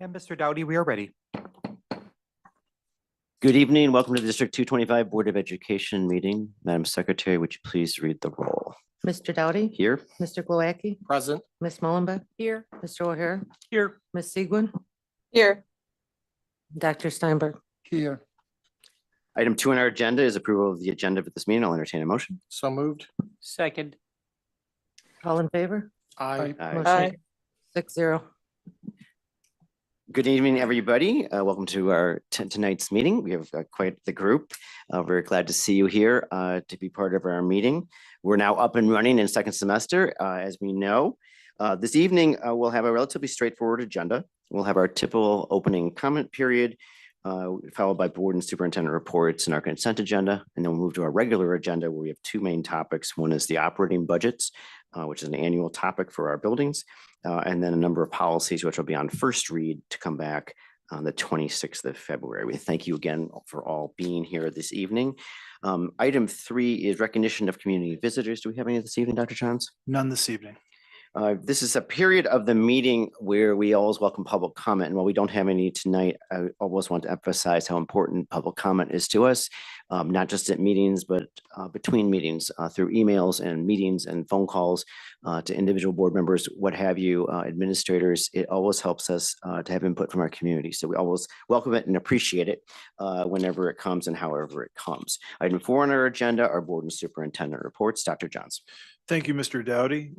And Mr. Dowdy, we are ready. Good evening. Welcome to the District 225 Board of Education meeting. Madam Secretary, would you please read the roll? Mr. Dowdy. Here. Mr. Glowacki. Present. Ms. Mullenbeck. Here. Mr. O'Hara. Here. Ms. Segwin. Here. Dr. Steinberg. Here. Item 2 on our agenda is approval of the agenda for this meeting. I'll entertain a motion. So moved. Second. All in favor? Aye. Motion Aye. 6-0. Good evening, everybody. Welcome to our tonight's meeting. We have quite the group. Very glad to see you here to be part of our meeting. We're now up and running in second semester, as we know. This evening, we'll have a relatively straightforward agenda. We'll have our typical opening comment period, followed by board and superintendent reports and our consent agenda. And then we'll move to our regular agenda where we have two main topics. One is the operating budgets, which is an annual topic for our buildings. And then a number of policies, which will be on first read to come back on the 26th of February. We thank you again for all being here this evening. Item 3 is recognition of community visitors. Do we have any this evening, Dr. Johns? None this evening. This is a period of the meeting where we always welcome public comment. And while we don't have any tonight, I always want to emphasize how important public comment is to us, not just at meetings, but between meetings through emails and meetings and phone calls to individual board members, what have you, administrators. It always helps us to have input from our community. So we always welcome it and appreciate it whenever it comes and however it comes. Item 4 on our agenda are board and superintendent reports. Dr. Johns. Thank you, Mr. Dowdy.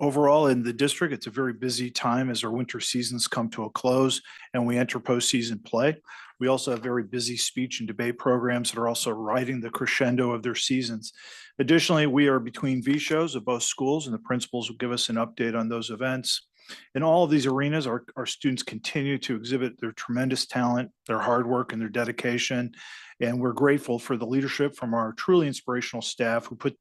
Overall, in the district, it's a very busy time as our winter seasons come to a close and we enter postseason play. We also have very busy speech and debate programs that are also riding the crescendo of their seasons. Additionally, we are between V-shows of both schools, and the principals will give us an update on those events. In all of these arenas, our students continue to exhibit their tremendous talent, their hard work, and their dedication. And we're grateful for the leadership from our truly inspirational staff who put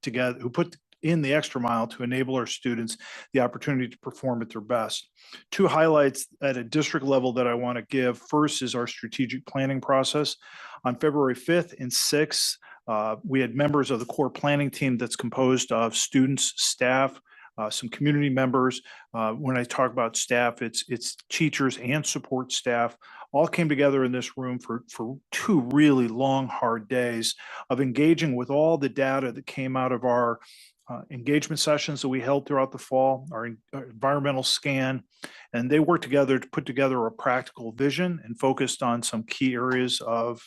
in the extra mile to enable our students the opportunity to perform at their best. 2 highlights at a district level that I want to give. First is our strategic planning process. On February 5th and 6th, we had members of the core planning team that's composed of students, staff, some community members. When I talk about staff, it's teachers and support staff, all came together in this room for 2 really long, hard days of engaging with all the data that came out of our engagement sessions that we held throughout the fall, our environmental scan, and they worked together to put together a practical vision and focused on some key areas of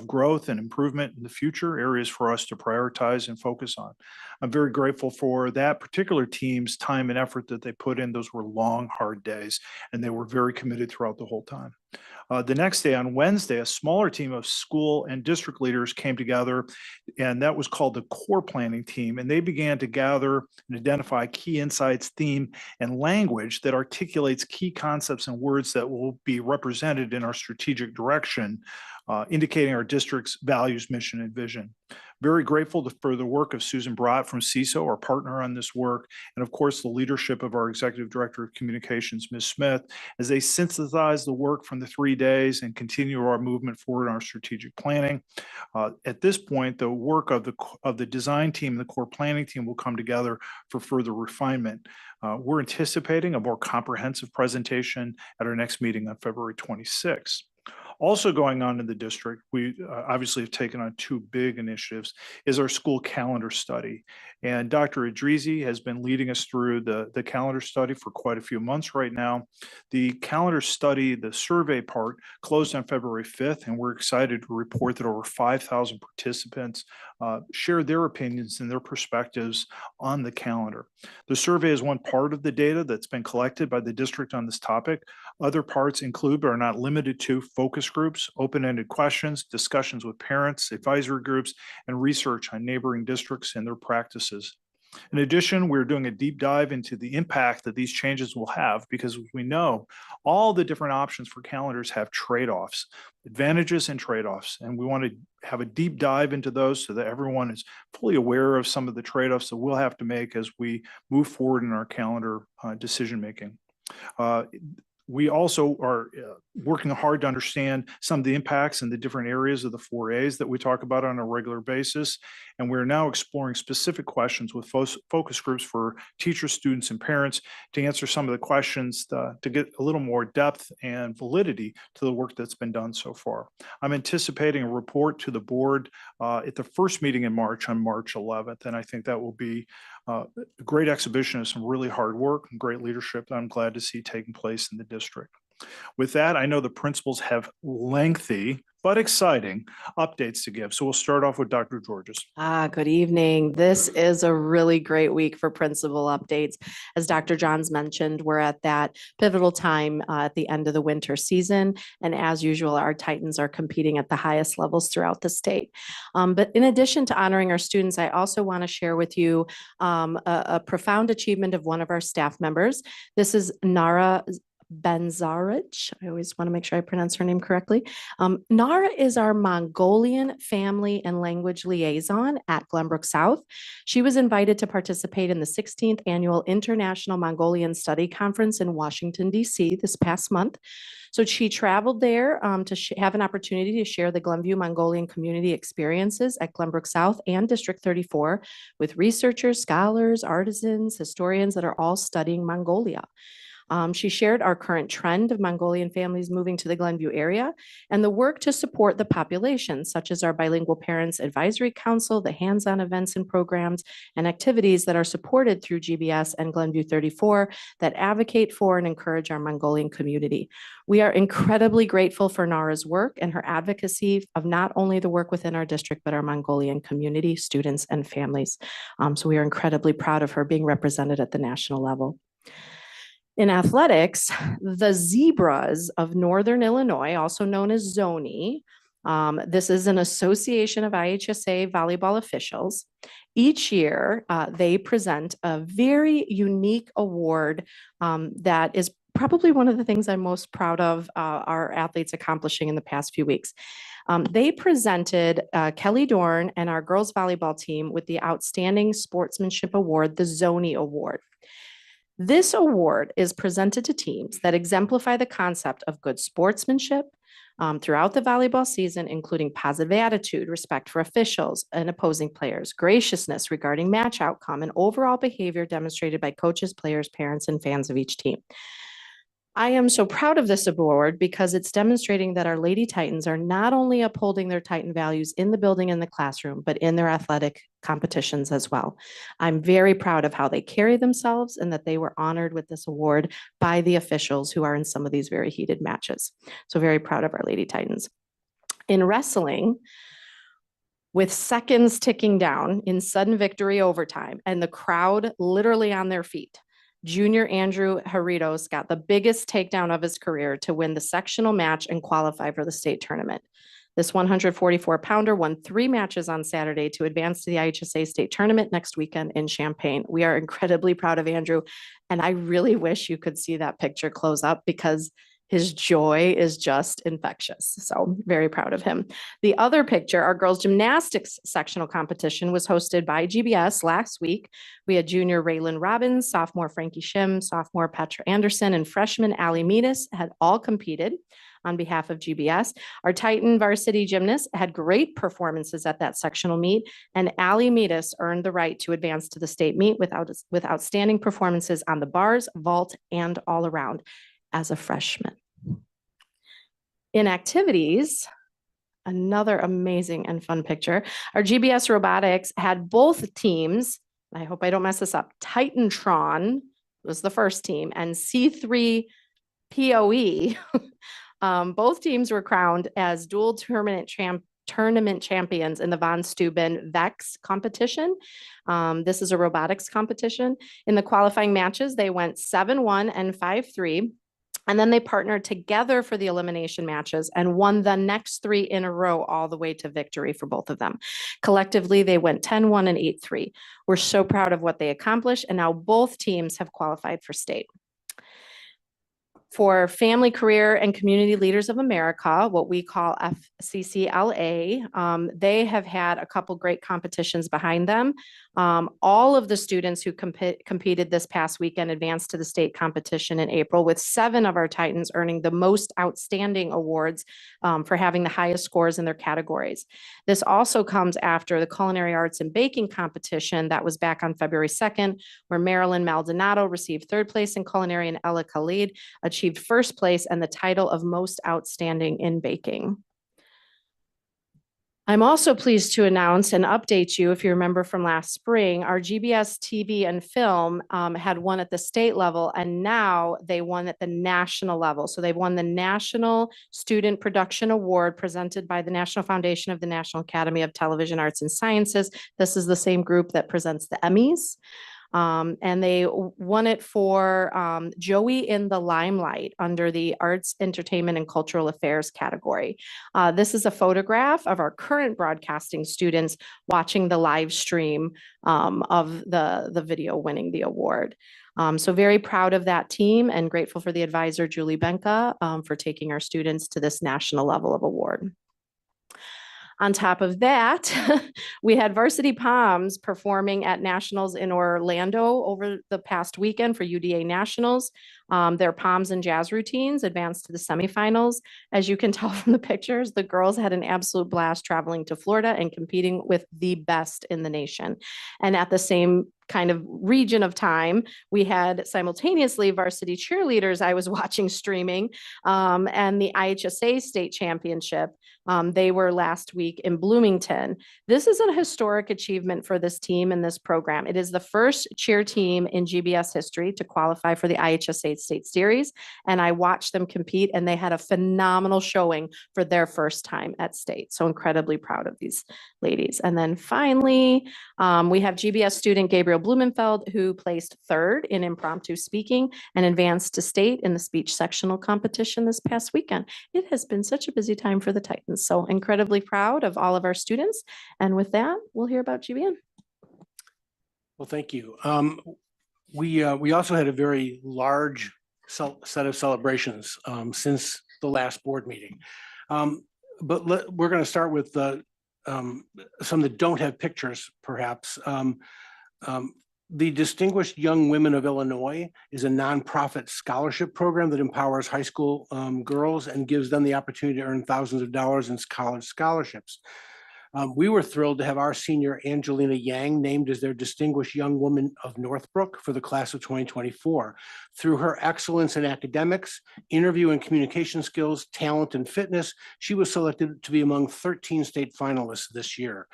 growth and improvement in the future, areas for us to prioritize and focus on. I'm very grateful for that particular team's time and effort that they put in. Those were long, hard days, and they were very committed throughout the whole time. The next day, on Wednesday, a smaller team of school and district leaders came together, and that was called the core planning team. And they began to gather and identify key insights, theme, and language that articulates key concepts and words that will be represented in our strategic direction, indicating our district's values, mission, and vision. Very grateful for the work of Susan Brott from CISO, our partner on this work, and of course, the leadership of our Executive Director of Communications, Ms. Smith, as they synthesize the work from the 3 days and continue our movement forward in our strategic planning. At this point, the work of the design team and the core planning team will come together for further refinement. We're anticipating a more comprehensive presentation at our next meeting on February 26th. Also going on in the district, we obviously have taken on 2 big initiatives, is our school calendar study. And Dr. Idrizi has been leading us through the calendar study for quite a few months right now. The calendar study, the survey part, closed on February 5th, and we're excited to report that over 5,000 participants shared their opinions and their perspectives on the calendar. The survey is one part of the data that's been collected by the district on this topic. Other parts include, but are not limited to, focus groups, open-ended questions, discussions with parents, advisory groups, and research on neighboring districts and their practices. In addition, we're doing a deep dive into the impact that these changes will have, because we know all the different options for calendars have trade-offs, advantages and trade-offs, and we want to have a deep dive into those so that everyone is fully aware of some of the trade-offs that we'll have to make as we move forward in our calendar decision-making. We also are working hard to understand some of the impacts in the different areas of the 4As that we talk about on a regular basis. And we're now exploring specific questions with focus groups for teachers, students, and parents to answer some of the questions to get a little more depth and validity to the work that's been done so far. I'm anticipating a report to the board at the first meeting in March on March 11th. And I think that will be a great exhibition of some really hard work and great leadership that I'm glad to see taking place in the district. With that, I know the principals have lengthy but exciting updates to give. So we'll start off with Dr. Georges. Good evening. This is a really great week for principal updates. As Dr. Johns mentioned, we're at that pivotal time at the end of the winter season. And as usual, our Titans are competing at the highest levels throughout the state. But in addition to honoring our students, I also want to share with you a profound achievement of one of our staff members. This is Nara Benzarich. I always want to make sure I pronounce her name correctly. Nara is our Mongolian family and language liaison at Glenbrook South. She was invited to participate in the 16th annual International Mongolian Study Conference in Washington, D.C. this past month. So she traveled there to have an opportunity to share the Glenview Mongolian community experiences at Glenbrook South and District 34 with researchers, scholars, artisans, historians that are all studying Mongolia. She shared our current trend of Mongolian families moving to the Glenview area and the work to support the population, such as our Bilingual Parents Advisory Council, the hands-on events and programs and activities that are supported through GBS and Glenview 34 that advocate for and encourage our Mongolian community. We are incredibly grateful for Nara's work and her advocacy of not only the work within our district, but our Mongolian community, students, and families. So we are incredibly proud of her being represented at the national level. In athletics, the Zebras of Northern Illinois, also known as ZONI, this is an association of IHSA volleyball officials. Each year, they present a very unique award that is probably one of the things I'm most proud of our athletes accomplishing in the past few weeks. They presented Kelly Dorn and our girls volleyball team with the Outstanding Sportsmanship Award, the ZONI Award. This award is presented to teams that exemplify the concept of good sportsmanship throughout the volleyball season, including positive attitude, respect for officials and opposing players, graciousness regarding match outcome, and overall behavior demonstrated by coaches, players, parents, and fans of each team. I am so proud of this award because it's demonstrating that our Lady Titans are not only upholding their Titan values in the building and the classroom, but in their athletic competitions as well. I'm very proud of how they carry themselves and that they were honored with this award by the officials who are in some of these very heated matches. So very proud of our Lady Titans. In wrestling, with seconds ticking down in sudden victory overtime and the crowd literally on their feet, Junior Andrew Haritos got the biggest takedown of his career to win the sectional match and qualify for the state tournament. This 144-pounder won 3 matches on Saturday to advance to the IHSA state tournament next weekend in Champaign. We are incredibly proud of Andrew, and I really wish you could see that picture close up because his joy is just infectious. So very proud of him. The other picture, our girls gymnastics sectional competition was hosted by GBS last week. We had junior Raylan Robbins, sophomore Frankie Shim, sophomore Petra Anderson, and freshman Allie Metis had all competed on behalf of GBS. Our Titan varsity gymnasts had great performances at that sectional meet, and Allie Metis earned the right to advance to the state meet with outstanding performances on the bars, vault, and all around as a freshman. In activities, another amazing and fun picture. Our GBS robotics had both teams, I hope I don't mess this up, Titantron was the first team, and C3 POE. Both teams were crowned as dual tournament champions in the Von Steuben VEX competition. This is a robotics competition. In the qualifying matches, they went 7-1 and 5-3. And then they partnered together for the elimination matches and won the next 3 in a row all the way to victory for both of them. Collectively, they went 10-1 and 8-3. We're so proud of what they accomplished, and now both teams have qualified for state. For Family, Career, and Community Leaders of America, what we call FCCLA, they have had a couple great competitions behind them. All of the students who competed this past weekend advanced to the state competition in April, with 7 of our Titans earning the most outstanding awards for having the highest scores in their categories. This also comes after the culinary arts and baking competition that was back on February 2nd, where Marilyn Maldonado received 3rd place in culinary and Ella Khalid achieved 1st place and the title of most outstanding in baking. I'm also pleased to announce and update you, if you remember from last spring, our GBS TV and film had won at the state level, and now they won at the national level. So they've won the National Student Production Award presented by the National Foundation of the National Academy of Television Arts and Sciences. This is the same group that presents the Emmys. And they won it for Joey in the Limelight under the Arts, Entertainment, and Cultural Affairs category. This is a photograph of our current broadcasting students watching the live stream of the video winning the award. So very proud of that team and grateful for the advisor, Julie Benka, for taking our students to this national level of award. On top of that, we had Varsity Palms performing at Nationals in Orlando over the past weekend for UDA Nationals. Their Palms and Jazz routines advanced to the semifinals. As you can tell from the pictures, the girls had an absolute blast traveling to Florida and competing with the best in the nation. And at the same kind of region of time, we had simultaneously varsity cheerleaders I was watching streaming and the IHSA state championship. They were last week in Bloomington. This is a historic achievement for this team and this program. It is the first cheer team in GBS history to qualify for the IHSA State Series. And I watched them compete and they had a phenomenal showing for their first time at state. So incredibly proud of these ladies. And then finally, we have GBS student Gabriel Blumenfeld, who placed 3rd in impromptu speaking and advanced to state in the speech sectional competition this past weekend. It has been such a busy time for the Titans. So incredibly proud of all of our students. And with that, we'll hear about GBN. Well, thank you. We also had a very large set of celebrations since the last board meeting. But we're going to start with some that don't have pictures, perhaps. The Distinguished Young Women of Illinois is a nonprofit scholarship program that empowers high school girls and gives them the opportunity to earn thousands of dollars in college scholarships. We were thrilled to have our senior Angelina Yang named as their Distinguished Young Woman of Northbrook for the class of 2024. Through her excellence in academics, interview and communication skills, talent, and fitness, she was selected to be among 13 state finalists this year.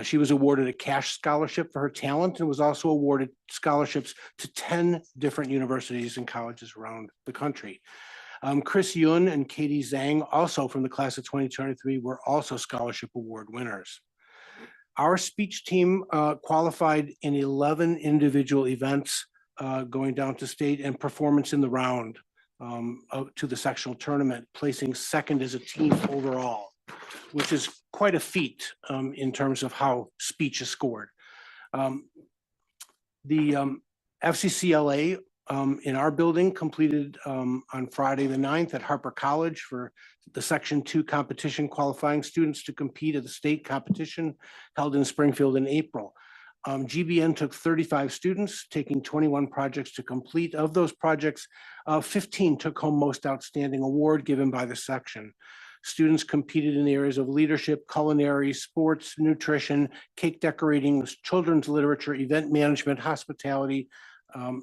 She was awarded a cash scholarship for her talent and was also awarded scholarships to 10 different universities and colleges around the country. Chris Yun and Katie Zhang, also from the class of 2023, were also scholarship award winners. Our speech team qualified in 11 individual events going down to state and performance in the round to the sectional tournament, placing 2nd as a team overall, which is quite a feat in terms of how speech is scored. The FCCLA in our building completed on Friday the 9th at Harper College for the Section 2 competition, qualifying students to compete at the state competition held in Springfield in April. GBN took 35 students, taking 21 projects to complete. Of those projects, 15 took home Most Outstanding Award given by the section. Students competed in the areas of leadership, culinary, sports, nutrition, cake decorating, children's literature, event management, hospitality,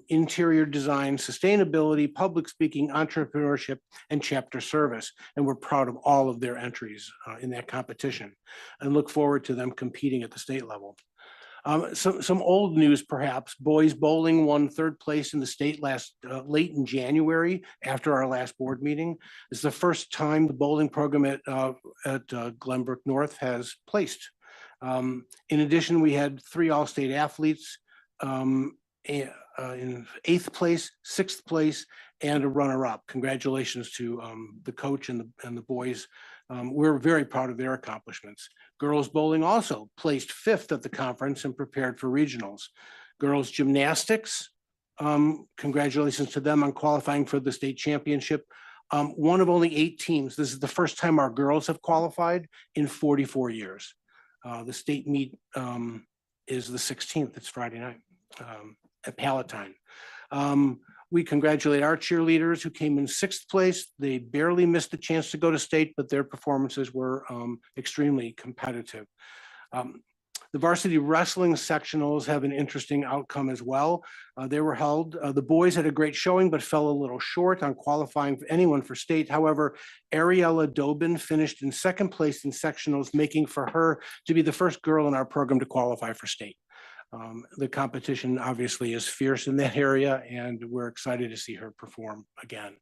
interior design, sustainability, public speaking, entrepreneurship, and chapter service. And we're proud of all of their entries in that competition and look forward to them competing at the state level. Some old news, perhaps. Boys bowling won 3rd place in the state late in January after our last board meeting. It's the first time the bowling program at Glenbrook North has placed. In addition, we had 3 all-state athletes in 8th place, 6th place, and a runner-up. Congratulations to the coach and the boys. We're very proud of their accomplishments. Girls bowling also placed 5th at the conference and prepared for regionals. Girls gymnastics, congratulations to them on qualifying for the state championship. One of only 8 teams. This is the first time our girls have qualified in 44 years. The state meet is the 16th. It's Friday night at Palatine. We congratulate our cheerleaders who came in 6th place. They barely missed the chance to go to state, but their performances were extremely competitive. The varsity wrestling sectionals have an interesting outcome as well. They were held, the boys had a great showing, but fell a little short on qualifying for anyone for state. However, Ariella Dobin finished in 2nd place in sectionals, making for her to be the first girl in our program to qualify for state. The competition obviously is fierce in that area, and we're excited to see her perform again.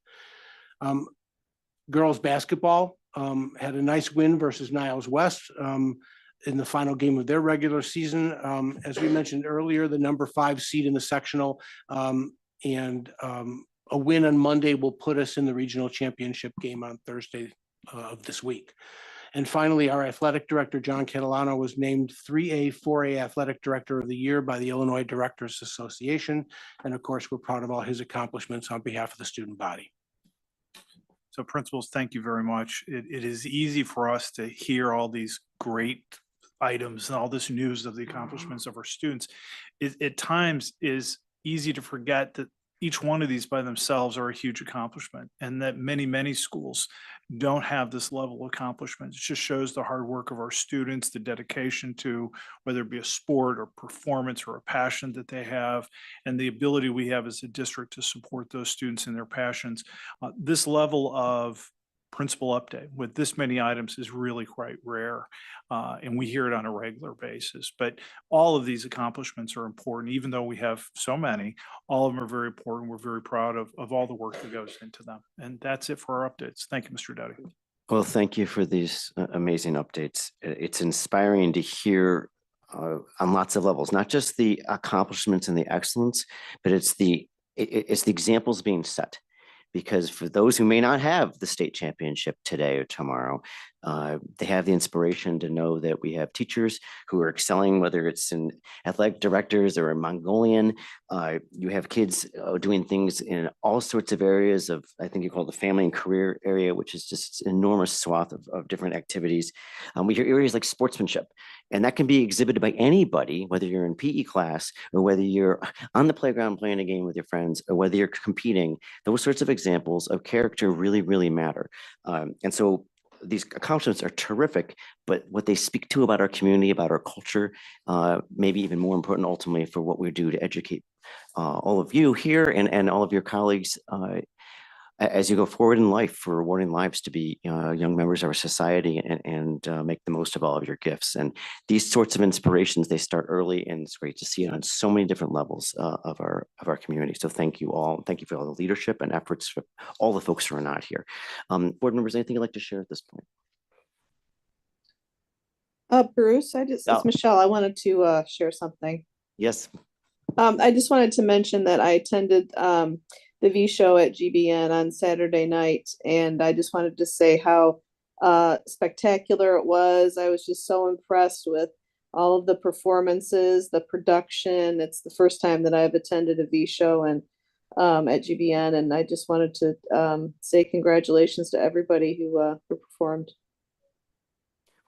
Girls basketball had a nice win versus Niles West in the final game of their regular season. As we mentioned earlier, the number 5 seed in the sectional and a win on Monday will put us in the regional championship game on Thursday of this week. And finally, our athletic director, John Catalano, was named 3A, 4A Athletic Director of the Year by the Illinois Directors Association. And of course, we're proud of all his accomplishments on behalf of the student body. So principals, thank you very much. It is easy for us to hear all these great items and all this news of the accomplishments of our students. It at times is easy to forget that each one of these by themselves are a huge accomplishment, and that many schools don't have this level of accomplishment. It just shows the hard work of our students, the dedication to whether it be a sport or performance or a passion that they have, and the ability we have as a district to support those students in their passions. This level of principal update with this many items is really quite rare. And we hear it on a regular basis, but all of these accomplishments are important. Even though we have so many, all of them are very important. We're very proud of all the work that goes into them. And that's it for our updates. Thank you, Mr. Dowdy. Well, thank you for these amazing updates. It's inspiring to hear on lots of levels, not just the accomplishments and the excellence, but it's the examples being set. Because for those who may not have the state championship today or tomorrow, they have the inspiration to know that we have teachers who are excelling, whether it's in athletic directors or in Mongolian. You have kids doing things in all sorts of areas of, I think you call it the family and career area, which is just an enormous swath of different activities. We hear areas like sportsmanship, and that can be exhibited by anybody, whether you're in PE class or whether you're on the playground playing a game with your friends or whether you're competing. Those sorts of examples of character really matter. And so these accomplishments are terrific, but what they speak to about our community, about our culture, maybe even more important ultimately for what we do to educate all of you here and all of your colleagues as you go forward in life for rewarding lives to be young members of our society and make the most of all of your gifts. And these sorts of inspirations, they start early, and it's great to see it on so many different levels of our community. So thank you all. Thank you for all the leadership and efforts for all the folks who are not here. Board members, anything you'd like to share at this point? Bruce, it's Michelle. I wanted to share something. Yes. I just wanted to mention that I attended the V show at GBN on Saturday night, and I just wanted to say how spectacular it was. I was just so impressed with all of the performances, the production. It's the first time that I've attended a V show and at GBN, and I just wanted to say congratulations to everybody who performed.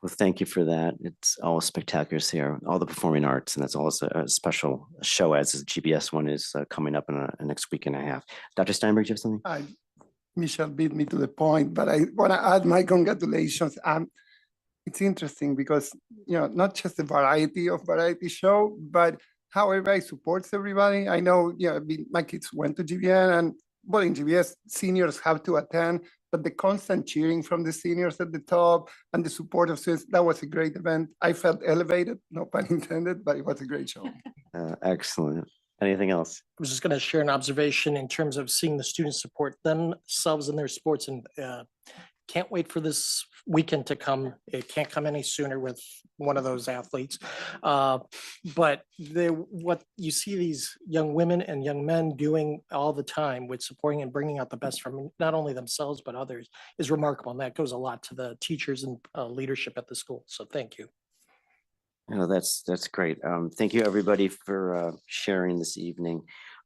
Well, thank you for that. It's always spectacular to see all the performing arts, and that's always a special show, as the GBS one is coming up in a next week and a half. Dr. Steinberg, do you have something? Michelle beat me to the point, but I want to add my congratulations. It's interesting because, not just the variety of variety show, but how everybody supports everybody. I know, my kids went to GBN, and well, in GBS, seniors have to attend, but the constant cheering from the seniors at the top and the support of students, that was a great event. I felt elevated, no pun intended, but it was a great show. Excellent. Anything else? I was just going to share an observation in terms of seeing the students support themselves in their sports, and can't wait for this weekend to come. It can't come any sooner with one of those athletes. But what you see these young women and young men doing all the time with supporting and bringing out the best from not only themselves, but others is remarkable. And that goes a lot to the teachers and leadership at the school. So thank you. That's great. Thank you, everybody, for sharing this evening.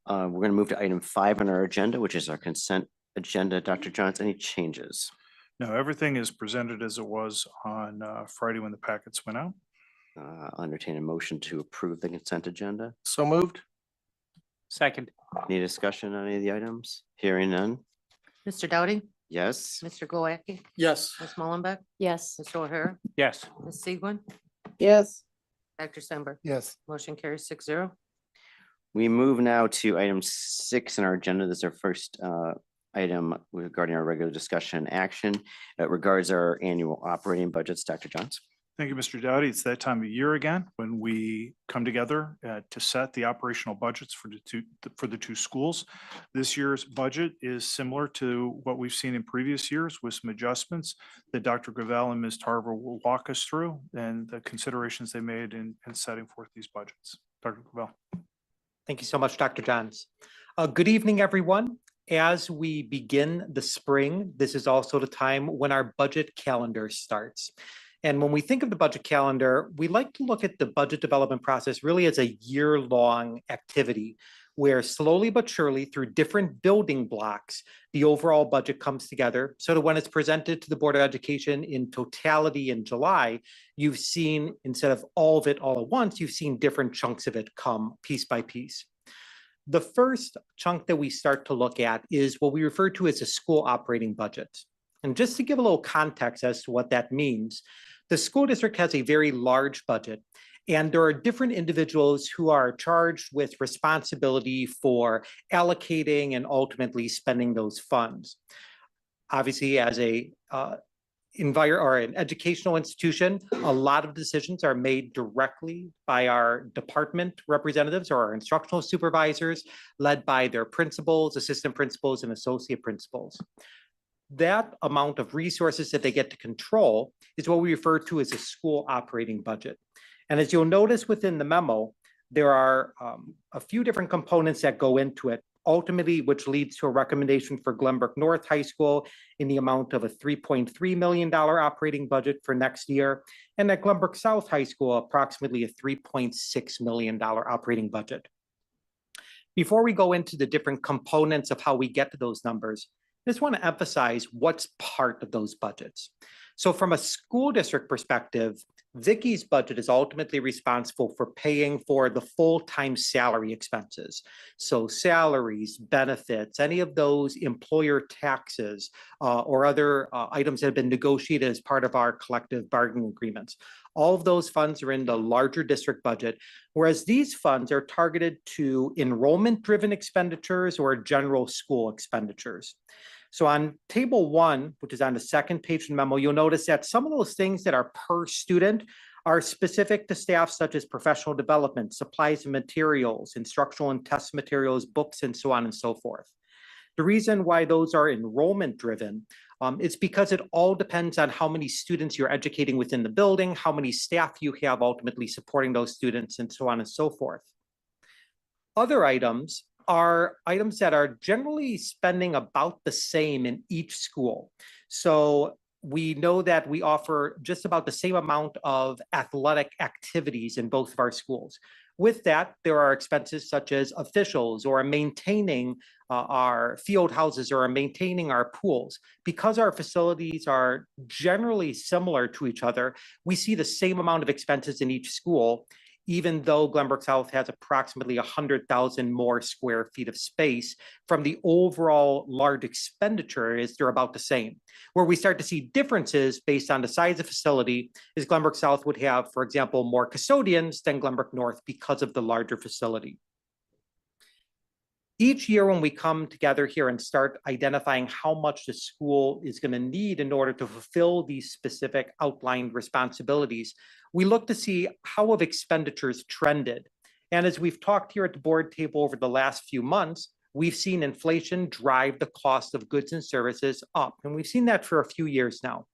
We're going to move to item 5 on our agenda, which is our consent agenda. Dr. Johns, any changes? No, everything is presented as it was on Friday when the packets went out. I'll entertain a motion to approve the consent agenda. So moved. Second. Any discussion on any of the items? Hearing none? Mr. Doughty, Yes? Mr. Glowacki, Yes. Ms. Mullenbeck, Yes. Mr. O'Hara, Yes. Ms. Segwin, yes, Dr. Steinberg. Yes, Motion carries 6-0. We move now to item 6 in our agenda. This is our first item regarding our regular discussion and action. It regards our annual operating budgets. Dr. Johns. Thank you, Mr. Doughty. It's that time of year again when we come together to set the operational budgets for the two schools. This year's budget is similar to what we've seen in previous years with some adjustments that Dr. Gravel and Ms. Tarver will walk us through and the considerations they made in setting forth these budgets. Dr. Gravel. Thank you so much, Dr. Johns. Good evening, everyone. As we begin the spring, this is also the time when our budget calendar starts. And when we think of the budget calendar, we like to look at the budget development process really as a year-long activity where slowly but surely through different building blocks, the overall budget comes together so that when it's presented to the Board of Education in totality in July, you've seen, instead of all of it all at once, you've seen different chunks of it come piece by piece. The first chunk that we start to look at is what we refer to as a school operating budget. And just to give a little context as to what that means, the school district has a very large budget, and there are different individuals who are charged with responsibility for allocating and ultimately spending those funds. Obviously, as an educational institution, a lot of decisions are made directly by our department representatives or our instructional supervisors, led by their principals, assistant principals, and associate principals. That amount of resources that they get to control is what we refer to as a school operating budget. And as you'll notice within the memo, there are a few different components that go into it, ultimately, which leads to a recommendation for Glenbrook North High School in the amount of a $3.3 million operating budget for next year, and at Glenbrook South High School, approximately a $3.6 million operating budget. Before we go into the different components of how we get to those numbers, I just want to emphasize what's part of those budgets. So from a school district perspective, Vicky's budget is ultimately responsible for paying for the full-time salary expenses. So salaries, benefits, any of those employer taxes or other items that have been negotiated as part of our collective bargaining agreements. All of those funds are in the larger district budget, whereas these funds are targeted to enrollment-driven expenditures or general school expenditures. So on table 1, which is on the second page of the memo, you'll notice that some of those things that are per student are specific to staff such as professional development, supplies and materials, instructional and test materials, books, and so on and so forth. The reason why those are enrollment driven is because it all depends on how many students you're educating within the building, how many staff you have ultimately supporting those students, and so on and so forth. Other items are items that are generally spending about the same in each school. So we know that we offer just about the same amount of athletic activities in both of our schools. With that, there are expenses such as officials or maintaining our field houses or maintaining our pools. Because our facilities are generally similar to each other, we see the same amount of expenses in each school, even though Glenbrook South has approximately 100,000 more square feet of space. From the overall large expenditure is they're about the same. Where we start to see differences based on the size of facility is Glenbrook South would have, for example, more custodians than Glenbrook North because of the larger facility. Each year when we come together here and start identifying how much the school is going to need in order to fulfill these specific outlined responsibilities, we look to see how have expenditures trended. And as we've talked here at the board table over the last few months, we've seen inflation drive the cost of goods and services up. And we've seen that for a few years now.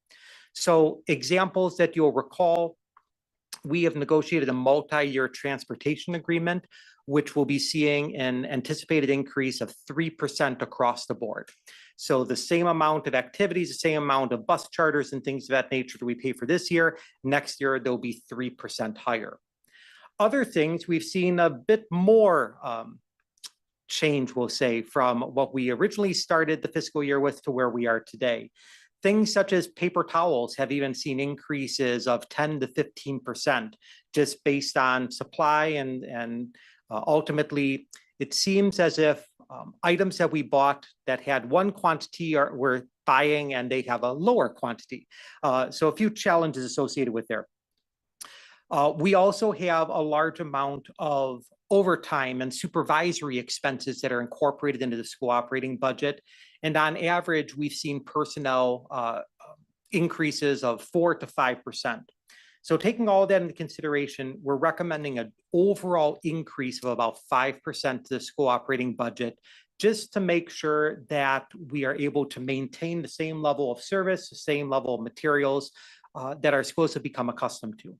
So examples that you'll recall, we have negotiated a multi-year transportation agreement, which will be seeing an anticipated increase of 3% across the board. So the same amount of activities, the same amount of bus charters and things of that nature that we pay for this year, next year they'll be 3% higher. Other things, we've seen a bit more change, we'll say, from what we originally started the fiscal year with to where we are today. Things such as paper towels have even seen increases of 10 to 15% just based on supply and ultimately it seems as if items that we bought that had one quantity we're buying and they have a lower quantity. So a few challenges associated with there. We also have a large amount of overtime and supervisory expenses that are incorporated into the school operating budget. And on average, we've seen personnel increases of 4 to 5%. So taking all that into consideration, we're recommending an overall increase of about 5% to the school operating budget, just to make sure that we are able to maintain the same level of service, the same level of materials that our schools have become accustomed to.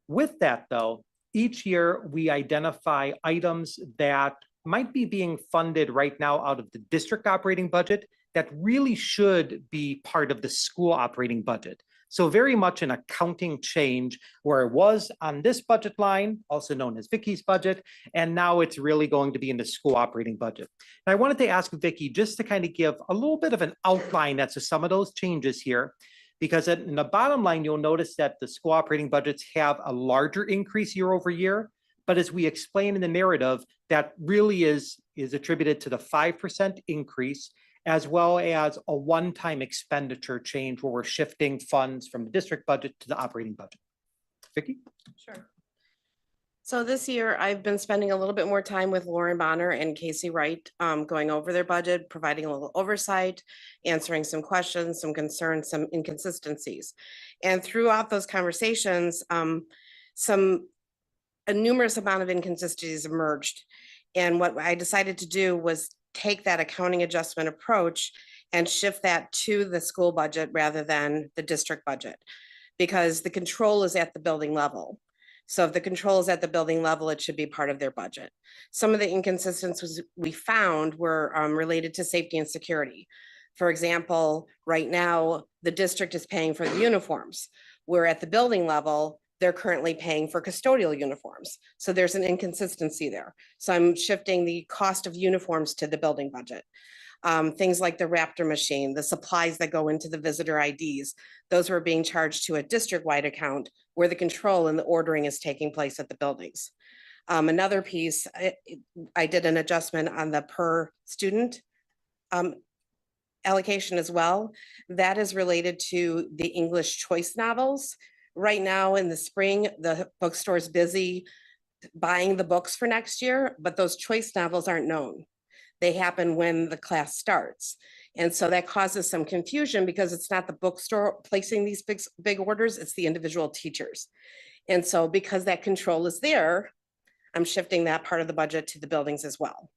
With that though, each year we identify items that might be being funded right now out of the district operating budget that really should be part of the school operating budget. So very much an accounting change where it was on this budget line, also known as Vicky's budget, and now it's really going to be in the school operating budget. And I wanted to ask Vicky just to kind of give a little bit of an outline as to some of those changes here, because in the bottom line, you'll notice that the school operating budgets have a larger increase year over year. But as we explain in the narrative, that really is attributed to the 5% increase, as well as a one-time expenditure change where we're shifting funds from the district budget to the operating budget. Vicki? Sure. So this year I've been spending a little bit more time with Lauren Bonner and Casey Wright, going over their budget, providing a little oversight, answering some questions, some concerns, some inconsistencies. And throughout those conversations, a numerous amount of inconsistencies emerged. And what I decided to do was take that accounting adjustment approach and shift that to the school budget rather than the district budget, because the control is at the building level. So if the control is at the building level, it should be part of their budget. Some of the inconsistencies we found were related to safety and security. For example, right now, the district is paying for the uniforms, where at the building level, they're currently paying for custodial uniforms. So there's an inconsistency there. So I'm shifting the cost of uniforms to the building budget. Things like the Raptor machine, the supplies that go into the visitor IDs, those were being charged to a district-wide account where the control and the ordering is taking place at the buildings. Another piece, I did an adjustment on the per student allocation as well. That is related to the English choice novels. Right now in the spring, the bookstore is busy buying the books for next year, but those choice novels aren't known. They happen when the class starts. And so that causes some confusion because it's not the bookstore placing these big orders, it's the individual teachers. And so because that control is there, I'm shifting that part of the budget to the buildings as well.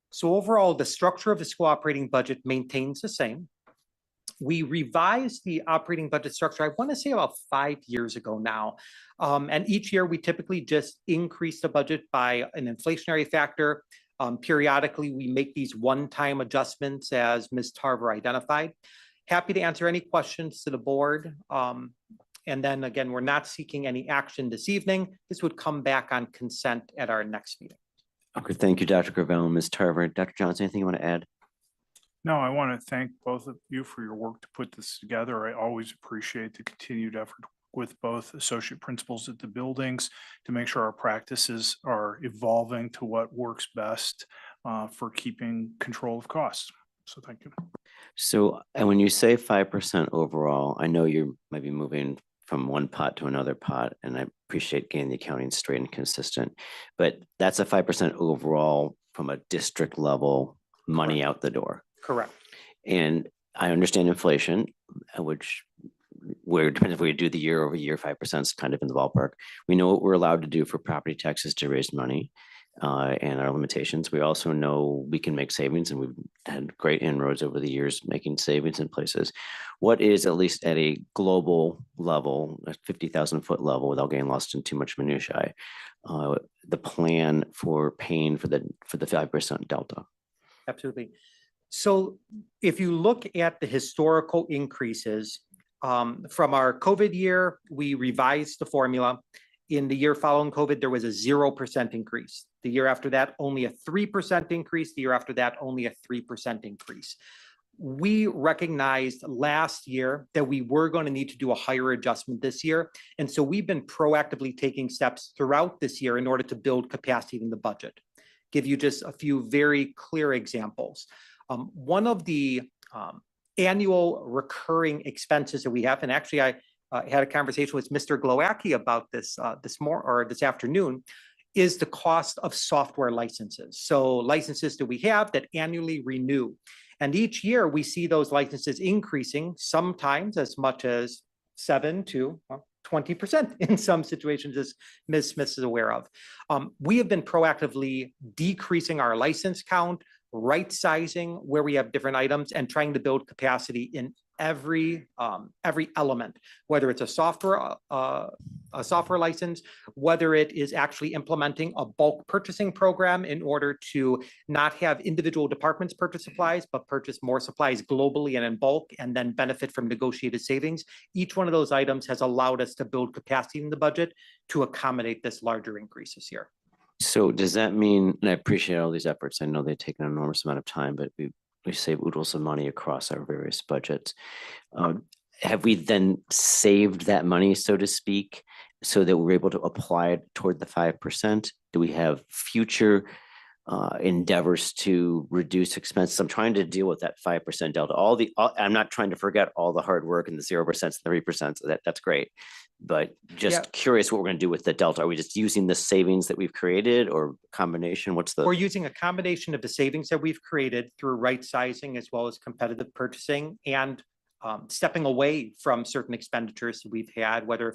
So overall, the structure of the school operating budget maintains the same. We revised the operating budget structure, I want to say about 5 years ago now. And each year we typically just increase the budget by an inflationary factor. Periodically, we make these one-time adjustments as Ms. Tarver identified. Happy to answer any questions to the board. And then again, we're not seeking any action this evening. This would come back on consent at our next meeting. Okay, thank you, Dr. Gravel and Ms. Tarver. Dr. Johnson, anything you want to add? No, I want to thank both of you for your work to put this together. I always appreciate the continued effort with both associate principals at the buildings to make sure our practices are evolving to what works best for keeping control of costs. So thank you. So, and when you say 5% overall, I know you might be moving from one pot to another pot, and I appreciate getting the accounting straight and consistent, but that's a 5% overall from a district level money out the door. Correct. And I understand inflation, which where depends if we do the year over year, 5% is kind of in the ballpark. We know what we're allowed to do for property taxes to raise money and our limitations. We also know we can make savings, and we've had great inroads over the years making savings in places. What is, at least at a global level, a 50,000 foot level, without getting lost in too much minutiae, the plan for paying for the 5% delta? Absolutely. So if you look at the historical increases from our COVID year, we revised the formula. In the year following COVID, there was a 0% increase. The year after that, only a 3% increase. The year after that, only a 3% increase. We recognized last year that we were going to need to do a higher adjustment this year. And so we've been proactively taking steps throughout this year in order to build capacity in the budget. Give you just a few very clear examples. One of the annual recurring expenses that we have, and actually I had a conversation with Mr. Glowacki about this this afternoon, is the cost of software licenses. So licenses that we have that annually renew. And each year we see those licenses increasing, sometimes as much as 7 to 20% in some situations, as Ms. Smith is aware of. We have been proactively decreasing our license count, right sizing where we have different items, and trying to build capacity in every element, whether it's a software license, whether it is actually implementing a bulk purchasing program in order to not have individual departments purchase supplies, but purchase more supplies globally and in bulk, and then benefit from negotiated savings. Each one of those items has allowed us to build capacity in the budget to accommodate this larger increase this year. So does that mean, and I appreciate all these efforts, I know they take an enormous amount of time, but we save oodles of money across our various budgets. Have we then saved that money, so to speak, so that we're able to apply it toward the 5%? Do we have future endeavors to reduce expenses? I'm trying to deal with that 5% delta. I'm not trying to forget all the hard work and the 0% and the 3%. So that's great. But just curious what we're going to do with the delta. Are we just using the savings that we've created, or combination? We're using a combination of the savings that we've created through right sizing as well as competitive purchasing, and stepping away from certain expenditures that we've had, whether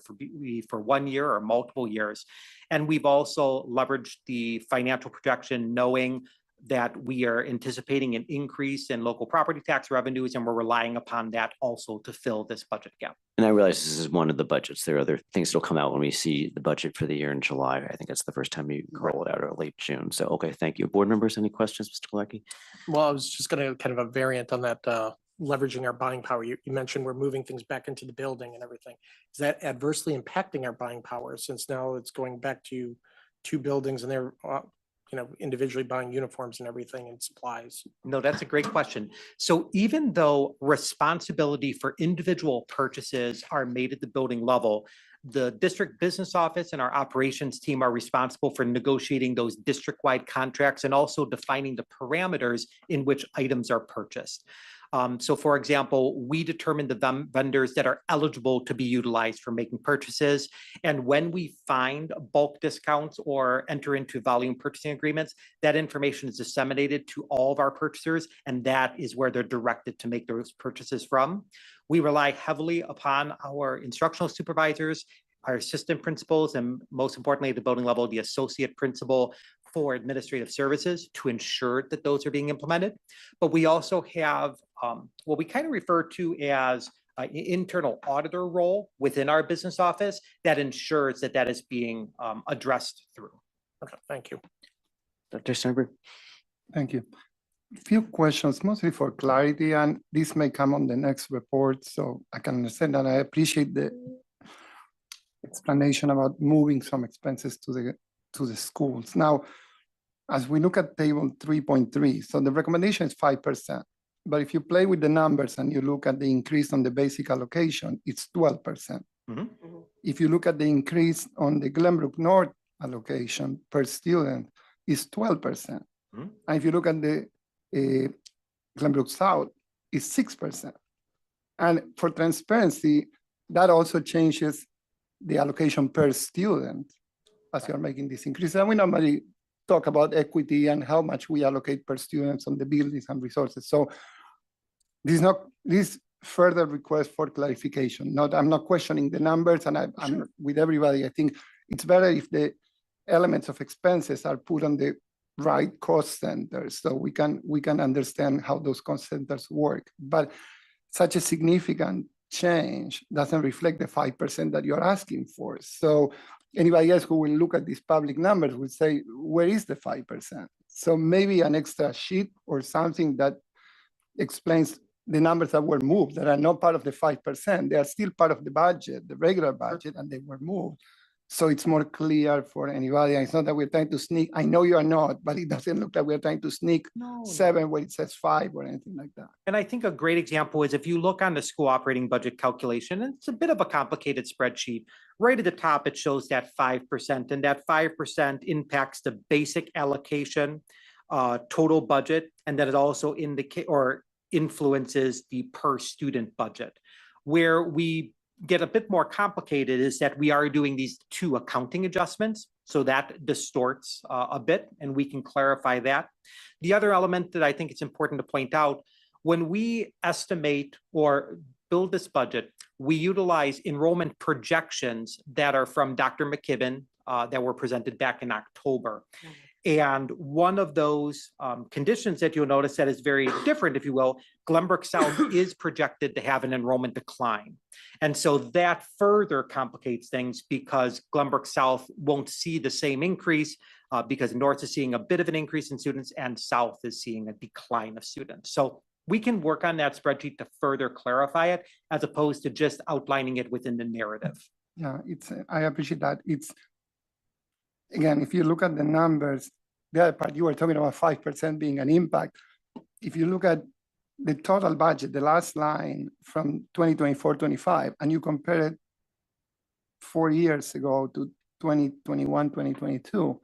for 1 year or multiple years. And we've also leveraged the financial projection, knowing that we are anticipating an increase in local property tax revenues, and we're relying upon that also to fill this budget gap. And I realize this is one of the budgets. There are other things that'll come out when we see the budget for the year in July. I think that's the first time you roll it out, or late June. So, okay, thank you. Board members, any questions, Mr. Galecki? Well, I was just going to kind of a variant on that, leveraging our buying power. You mentioned we're moving things back into the building and everything. Is that adversely impacting our buying power, since now it's going back to 2 buildings and they're individually buying uniforms and everything and supplies? No, that's a great question. So even though responsibility for individual purchases are made at the building level, the district business office and our operations team are responsible for negotiating those district-wide contracts and also defining the parameters in which items are purchased. So for example, we determine the vendors that are eligible to be utilized for making purchases. And when we find bulk discounts or enter into volume purchasing agreements, that information is disseminated to all of our purchasers, and that is where they're directed to make those purchases from. We rely heavily upon our instructional supervisors, our assistant principals, and most importantly, at the building level, the associate principal for administrative services to ensure that those are being implemented. But we also have what we kind of refer to as an internal auditor role within our business office that ensures that that is being addressed through. Okay, thank you. Dr. Steinberg? Thank you. A few questions, mostly for clarity, and this may come on the next report, so I can understand, and I appreciate the explanation about moving some expenses to the schools. Now, as we look at table 3.3, so the recommendation is 5%. But if you play with the numbers and you look at the increase on the basic allocation, it's 12%. If you look at the increase on the Glenbrook North allocation per student, it's 12%. And if you look at the Glenbrook South, it's 6%. And for transparency, that also changes the allocation per student as you're making this increase. And we normally talk about equity and how much we allocate per students on the buildings and resources. So this further request for clarification. I'm not questioning the numbers, and I'm with everybody. I think it's better if the elements of expenses are put on the right cost centers, so we can understand how those cost centers work. But such a significant change doesn't reflect the 5% that you're asking for. So anybody else who will look at these public numbers will say, where is the 5%? So maybe an extra sheet or something that explains the numbers that were moved that are not part of the 5%. They are still part of the budget, the regular budget, and they were moved. so it's more clear for anybody. And it's not that we're trying to sneak. I know you are not, but it doesn't look like we're trying to sneak No. 7 where it says 5 or anything like that. And I think a great example is if you look on the school operating budget calculation, and it's a bit of a complicated spreadsheet. Right at the top, it shows that 5%, and that 5% impacts the basic allocation, total budget, and then it also indicate or influences the per student budget. Where we get a bit more complicated is that we are doing these 2 accounting adjustments. So that distorts a bit, and we can clarify that. The other element that I think it's important to point out, when we estimate or build this budget, we utilize enrollment projections that are from Dr. McKibben that were presented back in October. And one of those conditions that you'll notice that is very different, if you will, Glenbrook South is projected to have an enrollment decline. And so that further complicates things because Glenbrook South won't see the same increase because North is seeing a bit of an increase in students and South is seeing a decline of students. So we can work on that spreadsheet to further clarify it as opposed to just outlining it within the narrative. Yeah, I appreciate that. Again, if you look at the numbers, the other part, you were talking about 5% being an impact. If you look at the total budget, the last line from 2024-25, and you compare it 4 years ago to 2021, 2022,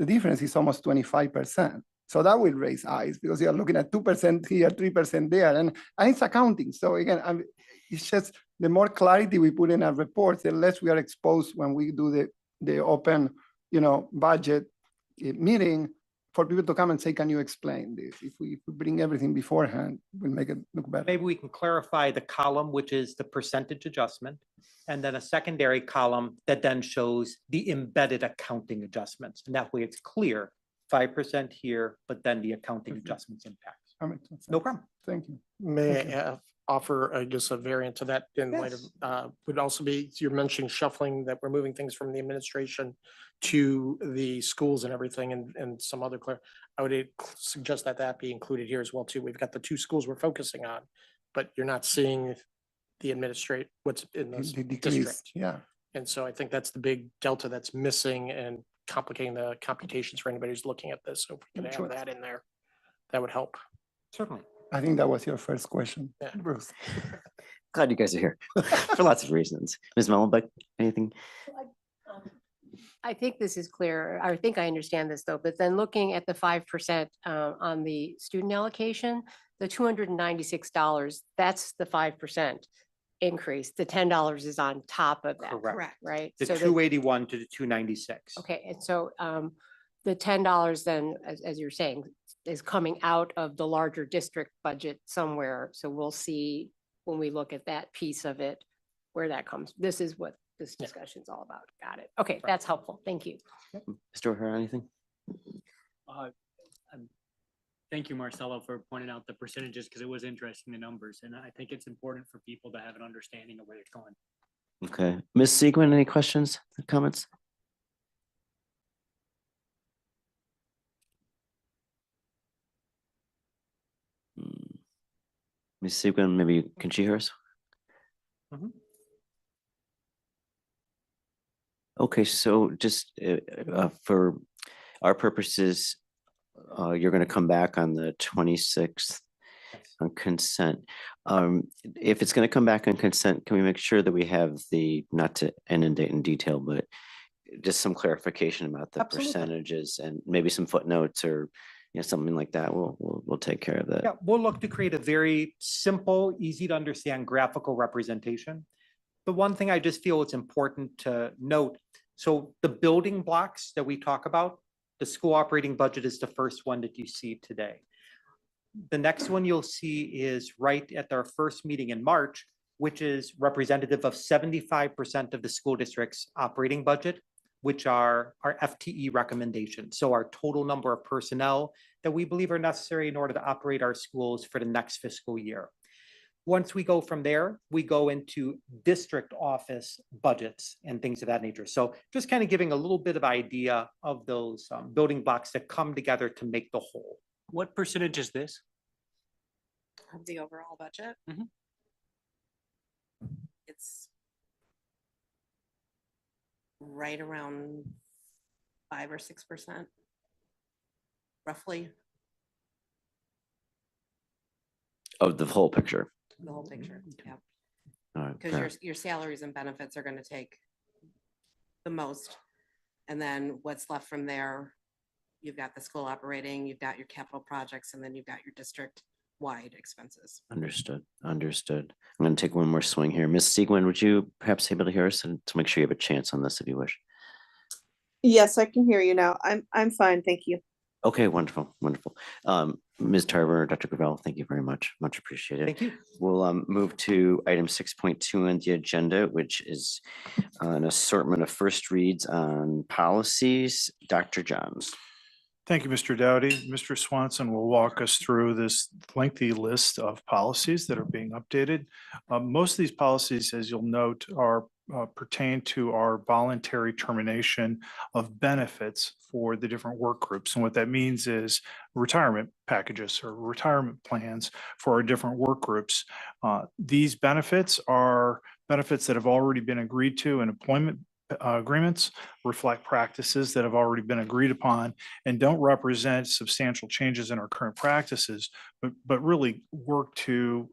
the difference is almost 25%. So that will raise eyes because you are looking at 2% here, 3% there, and it's accounting. So again, it's just the more clarity we put in our reports, the less we are exposed when we do the open, budget meeting for people to come and say, can you explain this? If we bring everything beforehand, we'll make it look better. Maybe we can clarify the column, which is the percentage adjustment, and then a secondary column that then shows the embedded accounting adjustments. And that way it's clear, 5% here, but then the accounting adjustments impacts. That makes sense. No problem. Thank you. May I offer, I guess, a variant to that in light Yes. of, would also be, you're mentioning shuffling, that we're moving things from the administration to the schools and everything and some other I would suggest that that be included here as well too. We've got the 2 schools we're focusing on, but you're not seeing the what's in this The decrease, district. yeah. And so I think that's the big delta that's missing and complicating the computations for anybody who's looking at this. So if we can Sure. have that in there, that would help. Certainly. I think that was your first question, Yeah. Bruce. Glad you guys are here for lots of reasons. Ms. Mullenbeck, anything? I think this is clear. I think I understand this though, but then looking at the 5% on the student allocation, the $296, that's the 5% increase. The $10 is on top of that, Correct. right? The So 281 to the 296. okay, and so the $10 then, as you're saying, is coming out of the larger district budget somewhere. So we'll see when we look at that piece of it, where that comes. This is what this discussion's all about. Got it. Okay, that's helpful. Thank you. Mr. O'Hara, anything? Thank you, Marcelo, for pointing out the percentages because it was interesting, the numbers. And I think it's important for people to have an understanding of where it's going. Okay. Ms. Siegman, any questions, comments? Ms. Siegman, maybe can she hear us? Mhm. Okay, so just for our purposes, you're going to come back on the 26th on consent. If it's going to come back on consent, can we make sure that we have not to inundate in detail, but just some clarification about the Absolutely. percentages and maybe some footnotes or something like that? We'll take care of that. Yeah, we'll look to create a very simple, easy to understand graphical representation. The one thing I just feel it's important to note, so the building blocks that we talk about, the school operating budget is the first one that you see today. The next one you'll see is right at our first meeting in March, which is representative of 75% of the school district's operating budget, which are our FTE recommendations. So our total number of personnel that we believe are necessary in order to operate our schools for the next fiscal year. Once we go from there, we go into district office budgets and things of that nature. So just kind of giving a little bit of idea of those building blocks that come together to make the whole. What percentage is this? Of the overall budget. Mhm. It's right around 5 or 6%, roughly, Of the whole picture. the whole picture. Yeah, All right, because fair. your salaries and benefits are going to take the most. And then what's left from there, you've got the school operating, you've got your capital projects, and then you've got your district-wide expenses. Understood, understood. I'm going to take one more swing here. Ms. Siegwin, would you perhaps be able to hear us and to make sure you have a chance on this if you wish? Yes, I can hear you now. I'm fine, thank you. Okay, wonderful, wonderful. Ms. Tarver, Dr. Gravel, thank you very much. Much appreciated. Thank you. We'll move to item 6.2 on the agenda, which is an assortment of first reads on policies. Dr. Johns. Thank you, Mr. Dowdy. Mr. Swanson will walk us through this lengthy list of policies that are being updated. Most of these policies, as you'll note, are pertain to our voluntary termination of benefits for the different work groups. And what that means is retirement packages or retirement plans for our different work groups. These benefits are benefits that have already been agreed to in employment agreements, reflect practices that have already been agreed upon, and don't represent substantial changes in our current practices, but really work to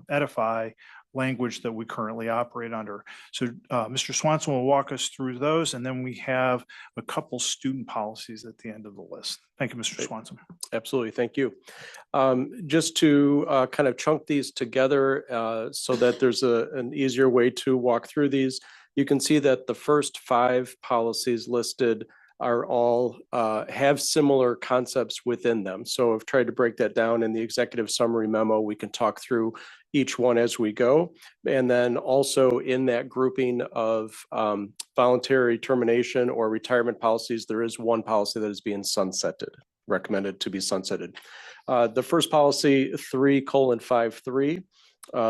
edify language that we currently operate under. So Mr. Swanson will walk us through those, and then we have a couple student policies at the end of the list. Thank you, Mr. Swanson. Absolutely. Thank you. Just to kind of chunk these together so that there's an easier way to walk through these, you can see that the first 5 policies listed are all have similar concepts within them. So I've tried to break that down in the executive summary memo. We can talk through each one as we go. And then also in that grouping of voluntary termination or retirement policies, there is one policy that is being sunsetted, recommended to be sunsetted. The first policy 3:53.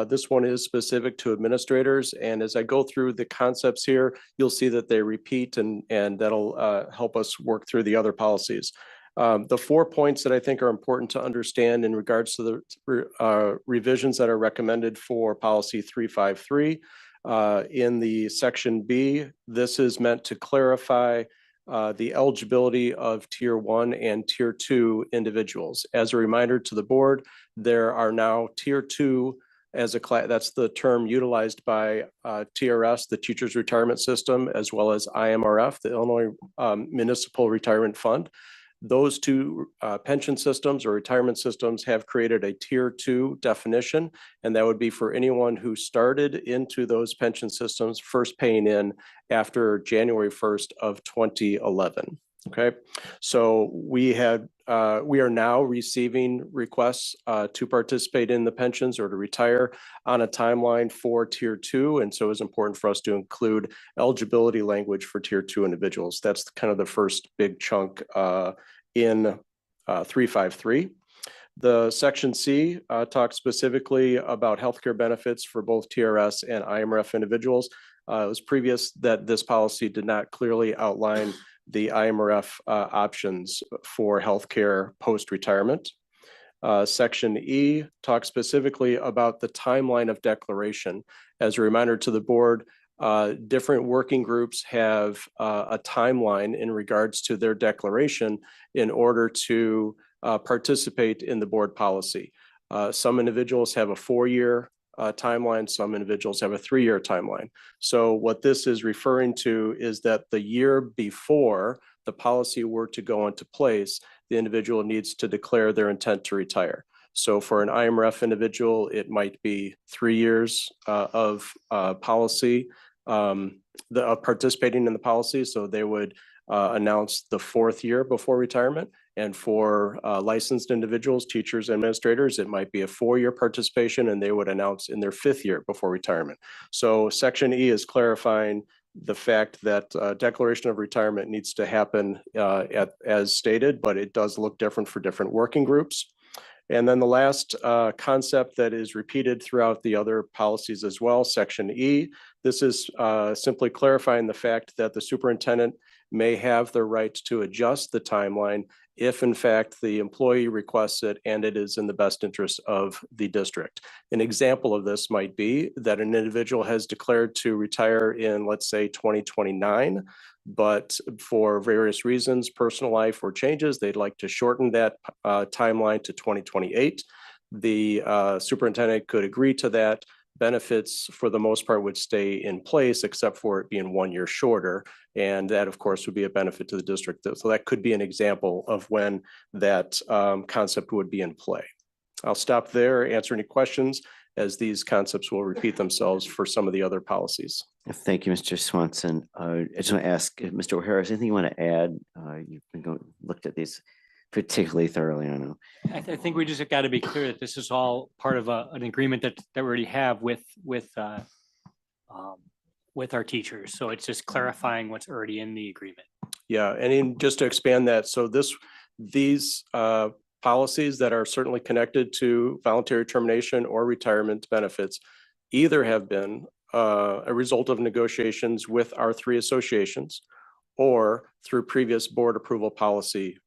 This one is specific to administrators. And as I go through the concepts here, you'll see that they repeat and that'll help us work through the other policies. The 4 points that I think are important to understand in regards to the revisions that are recommended for policy 353 in the section B, this is meant to clarify the eligibility of tier 1 and tier 2 individuals. As a reminder to the board, there are now tier 2 as a class, that's the term utilized by TRS, the Teachers Retirement System, as well as IMRF, the Illinois Municipal Retirement Fund. Those two pension systems or retirement systems have created a tier 2 definition, and that would be for anyone who started into those pension systems first paying in after January 1st of 2011. Okay, so we are now receiving requests to participate in the pensions or to retire on a timeline for tier 2. And so it's important for us to include eligibility language for tier 2 individuals. That's kind of the first big chunk in 353. The section C talks specifically about healthcare benefits for both TRS and IMRF individuals. It was previous that this policy did not clearly outline the IMRF options for healthcare post-retirement. Section E talks specifically about the timeline of declaration. As a reminder to the board, different working groups have a timeline in regards to their declaration in order to participate in the board policy. Some individuals have a 4-year timeline, some individuals have a 3-year timeline. So what this is referring to is that the year before the policy were to go into place, the individual needs to declare their intent to retire. So for an IMRF individual, it might be 3 years of policy, participating in the policy. So they would announce the 4th year before retirement. And for licensed individuals, teachers, administrators, it might be a 4-year participation, and they would announce in their 5th year before retirement. So section E is clarifying the fact that declaration of retirement needs to happen as stated, but it does look different for different working groups. And then the last concept that is repeated throughout the other policies as well, section E, this is simply clarifying the fact that the superintendent may have the right to adjust the timeline if in fact the employee requests it and it is in the best interest of the district. An example of this might be that an individual has declared to retire in, let's say, 2029, but for various reasons, personal life or changes, they'd like to shorten that timeline to 2028. The superintendent could agree to that. Benefits for the most part would stay in place except for it being 1 year shorter. And that, of course, would be a benefit to the district. So that could be an example of when that concept would be in play. I'll stop there, answer any questions, as these concepts will repeat themselves for some of the other policies. Thank you, Mr. Swanson. I just want to ask Mr. O'Hara, is anything you want to add? You've been looked at these particularly thoroughly, I know. I think we just got to be clear that this is all part of an agreement that we already have with our teachers. So it's just clarifying what's already in the agreement. Yeah, and just to expand that, so these policies that are certainly connected to voluntary termination or retirement benefits either have been a result of negotiations with our 3 associations or through previous board approval policy.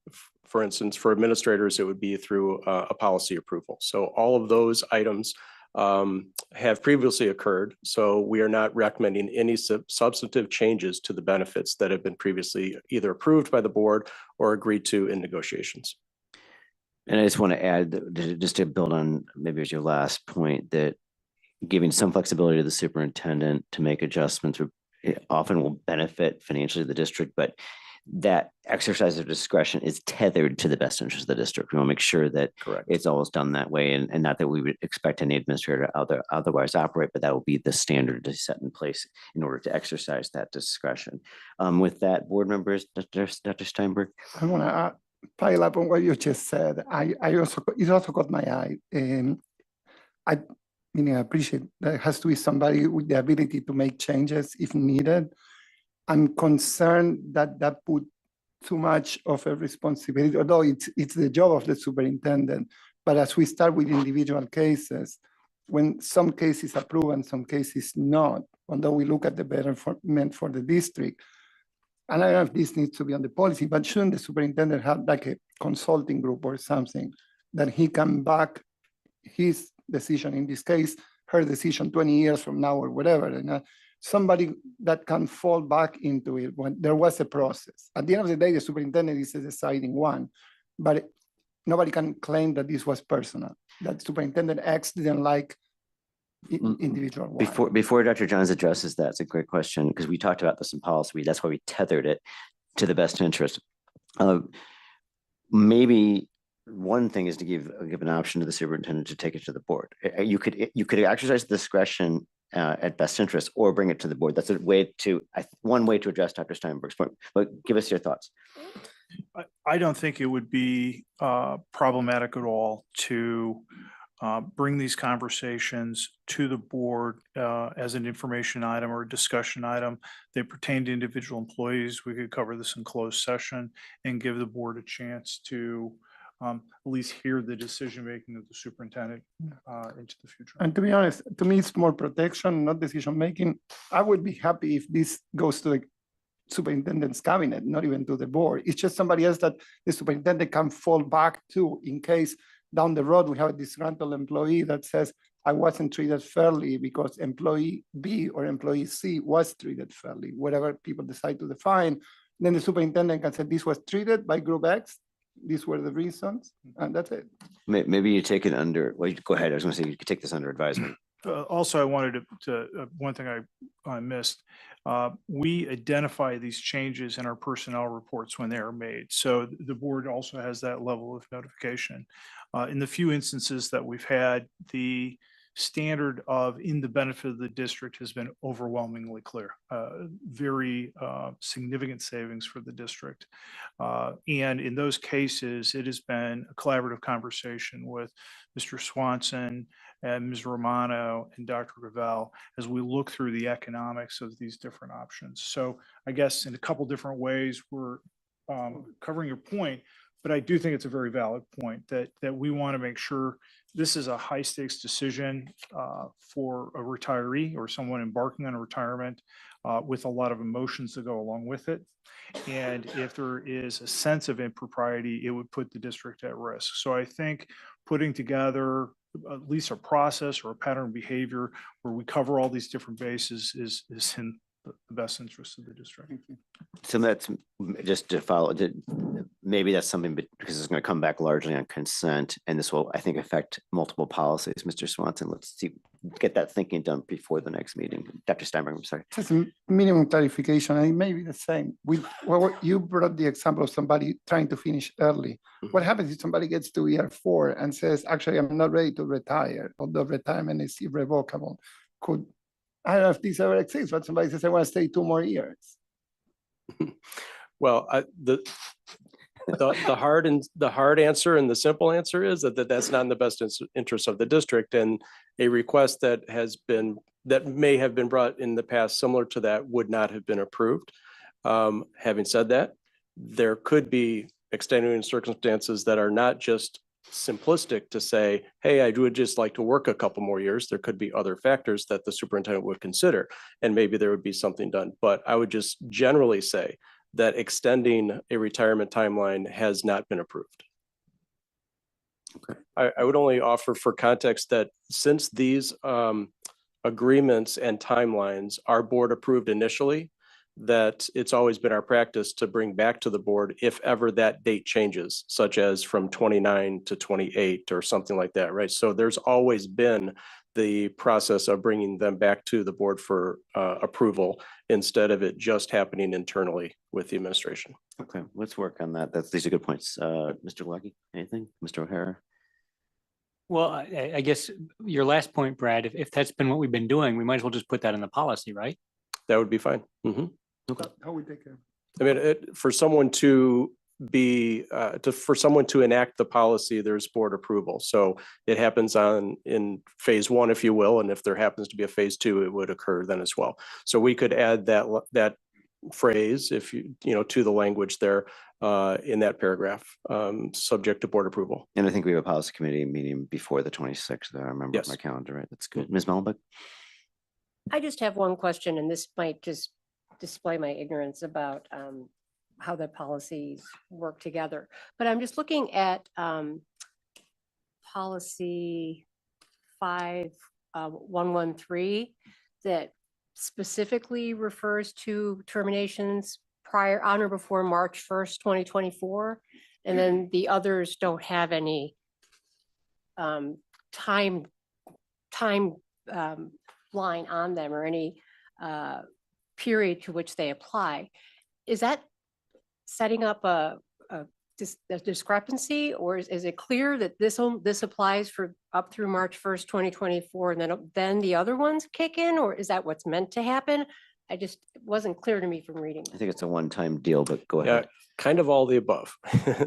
For instance, for administrators, it would be through a policy approval. So all of those items have previously occurred. So we are not recommending any substantive changes to the benefits that have been previously either approved by the board or agreed to in negotiations. And I just want to add, just to build on maybe as your last point, that giving some flexibility to the superintendent to make adjustments often will benefit financially the district, but that exercise of discretion is tethered to the best interest of the district. We want to make sure that it's always done that way, and not that we would expect any administrator to otherwise operate, but that will be the standard to set in place in order to exercise that discretion. With that, board members, Dr. Steinberg. I want to pile up on what you just said. It also caught my eye. I appreciate there has to be somebody with the ability to make changes if needed. I'm concerned that put too much of a responsibility, although it's the job of the superintendent. But as we start with individual cases, when some cases approve and some cases not, although we look at the betterment for the district, and I don't know if this needs to be on the policy, but shouldn't the superintendent have like a consulting group or something that he can back his decision, in this case, her decision 20 years from now or whatever, and somebody that can fall back into it when there was a process. At the end of the day, the superintendent is the deciding one, but nobody can claim that this was personal, that Superintendent X didn't like individual Y. Before Dr. Johns addresses that, it's a great question, because we talked about this in policy. That's why we tethered it to the best interest. Maybe one thing is to give an option to the superintendent to take it to the board. You could exercise discretion at best interest or bring it to the board. That's one way to address Dr. Steinberg's point, but give us your thoughts. I don't think it would be problematic at all to bring these conversations to the board as an information item or a discussion item. They pertain to individual employees. We could cover this in closed session and give the board a chance to at least hear the decision-making of the superintendent into the future. And to be honest, to me, it's more protection, not decision-making. I would be happy if this goes to the superintendent's cabinet, not even to the board. It's just somebody else that the superintendent can fall back to in case down the road we have a disgruntled employee that says, I wasn't treated fairly because employee B or employee C was treated fairly, whatever people decide to define. Then the superintendent can say, this was treated by group X. These were the reasons, and that's it. Maybe you take it under, well, go ahead. I was going to say you could take this under advisement. Also, I wanted to one thing I missed. We identify these changes in our personnel reports when they are made. So the board also has that level of notification. In the few instances that we've had, the standard of in the benefit of the district has been overwhelmingly clear. Very significant savings for the district. And in those cases, it has been a collaborative conversation with Mr. Swanson and Ms. Romano and Dr. Gravel as we look through the economics of these different options. So I guess in a couple different ways, we're covering your point. But I do think it's a very valid point that we want to make sure this is a high stakes decision for a retiree or someone embarking on a retirement with a lot of emotions that go along with it. And if there is a sense of impropriety, it would put the district at risk. So I think putting together at least a process or a pattern of behavior where we cover all these different bases is in the best interest of the district. So that's just to follow, maybe that's something, because it's going to come back largely on consent, and this will, I think, affect multiple policies. Mr. Swanson, let's see, get that thinking done before the next meeting. Dr. Steinberg, I'm sorry. Just a minimum clarification, and it may be the same. Well, you brought the example of somebody trying to finish early. What happens if somebody gets to year 4 and says, actually, I'm not ready to retire, although retirement is irrevocable? I don't know if this ever exists, but somebody says, I want to stay 2 more years. Well, the hard answer and the simple answer is that that's not in the best interest of the district, and a request that may have been brought in the past similar to that would not have been approved. Having said that, there could be extenuating circumstances that are not just simplistic to say, hey, I would just like to work a couple more years. There could be other factors that the superintendent would consider, and maybe there would be something done. But I would just generally say that extending a retirement timeline has not been approved. Okay. I would only offer for context that since these agreements and timelines are board approved initially, that it's always been our practice to bring back to the board if ever that date changes, such as from 29 to 28 or something like that, right? So there's always been the process of bringing them back to the board for approval instead of it just happening internally with the administration. Okay, let's work on that. These are good points. Mr. Lucky, anything? Mr. O'Hara? Well, I guess your last point, Brad, if that's been what we've been doing, we might as well just put that in the policy, right? That would be fine. Okay. How we take care? I mean, for someone to enact the policy, there's board approval. So it happens in phase 1, if you will, and if there happens to be a phase 2, it would occur then as well. So we could add that phrase, if to the language there in that paragraph, subject to board approval. And I think we have a policy committee meeting before the 26th. I remember Yes. my calendar, right? That's good. Ms. Mellenbeck? I just have one question, and this might just display my ignorance about how the policies work together. But I'm just looking at policy 5113 that specifically refers to terminations on or before March 1st, 2024. And then the others don't have any time line on them or any period to which they apply. Is that setting up a discrepancy, or is it clear that this applies for up through March 1st, 2024, and then the other ones kick in, or is that what's meant to happen? It wasn't clear to me from reading. I think it's a one-time deal, but go Yeah, ahead. kind of all the above.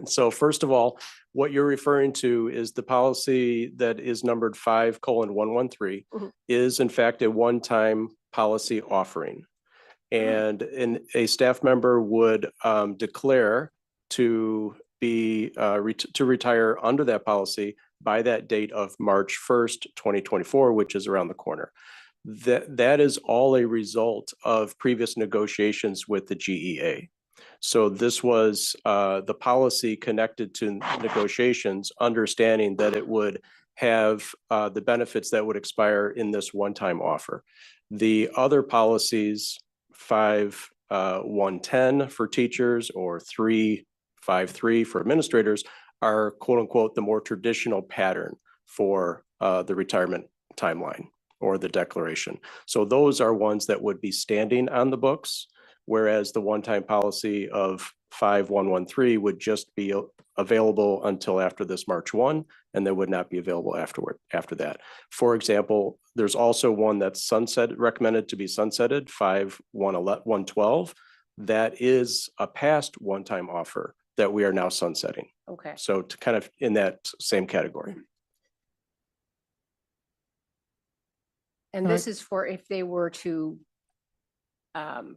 So first of all, what you're referring to is the policy that is numbered 5:113 is in fact a one-time policy offering. And a staff member would declare to retire under that policy by that date of March 1st, 2024, which is around the corner. That is all a result of previous negotiations with the GEA. So this was the policy connected to negotiations, understanding that it would have the benefits that would expire in this one-time offer. The other policies, 5:110 for teachers or 3:5:3 for administrators, are quote unquote the more traditional pattern for the retirement timeline or the declaration. So those are ones that would be standing on the books, whereas the one-time policy of 5:113 would just be available until after this March 1, and they would not be available after that. For example, there's also one that's recommended to be sunsetted, 5:112. That is a past one-time offer that we are now sunsetting. Okay. So to kind of in that same category. And this is for if they were to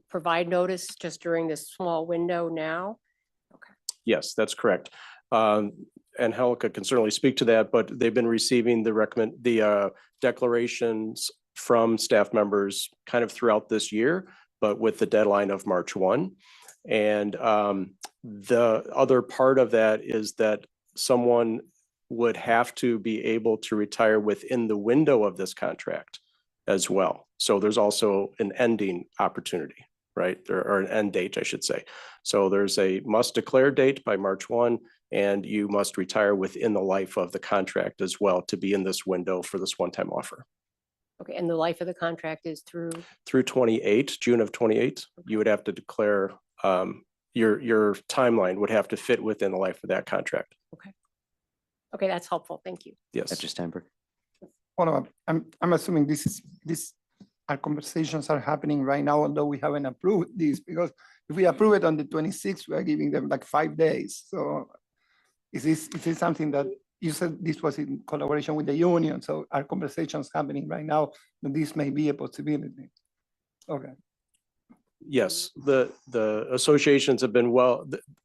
provide notice just during this small window now? Yes, that's correct. Angelica can certainly speak to that, but they've been receiving the declarations from staff members kind of throughout this year, but with the deadline of March 1. And the other part of that is that someone would have to be able to retire within the window of this contract as well. So there's also an ending opportunity, right? Or an end date, I should say. So there's a must declare date by March 1, and you must retire within the life of the contract as well to be in this window for this one-time offer. Okay, and the life of the contract is through, Through 28, June of 28, you would have to declare, your timeline would have to fit within the life of that contract. okay, that's helpful. Thank you. Yes. Dr. Steinberg. Hold on, I'm assuming our conversations are happening right now, although we haven't approved this, because if we approve it on the 26th, we are giving them like 5 days. So is this something that you said this was in collaboration with the union? So our conversations happening right now, that this may be a possibility. Okay. Yes, the associations have been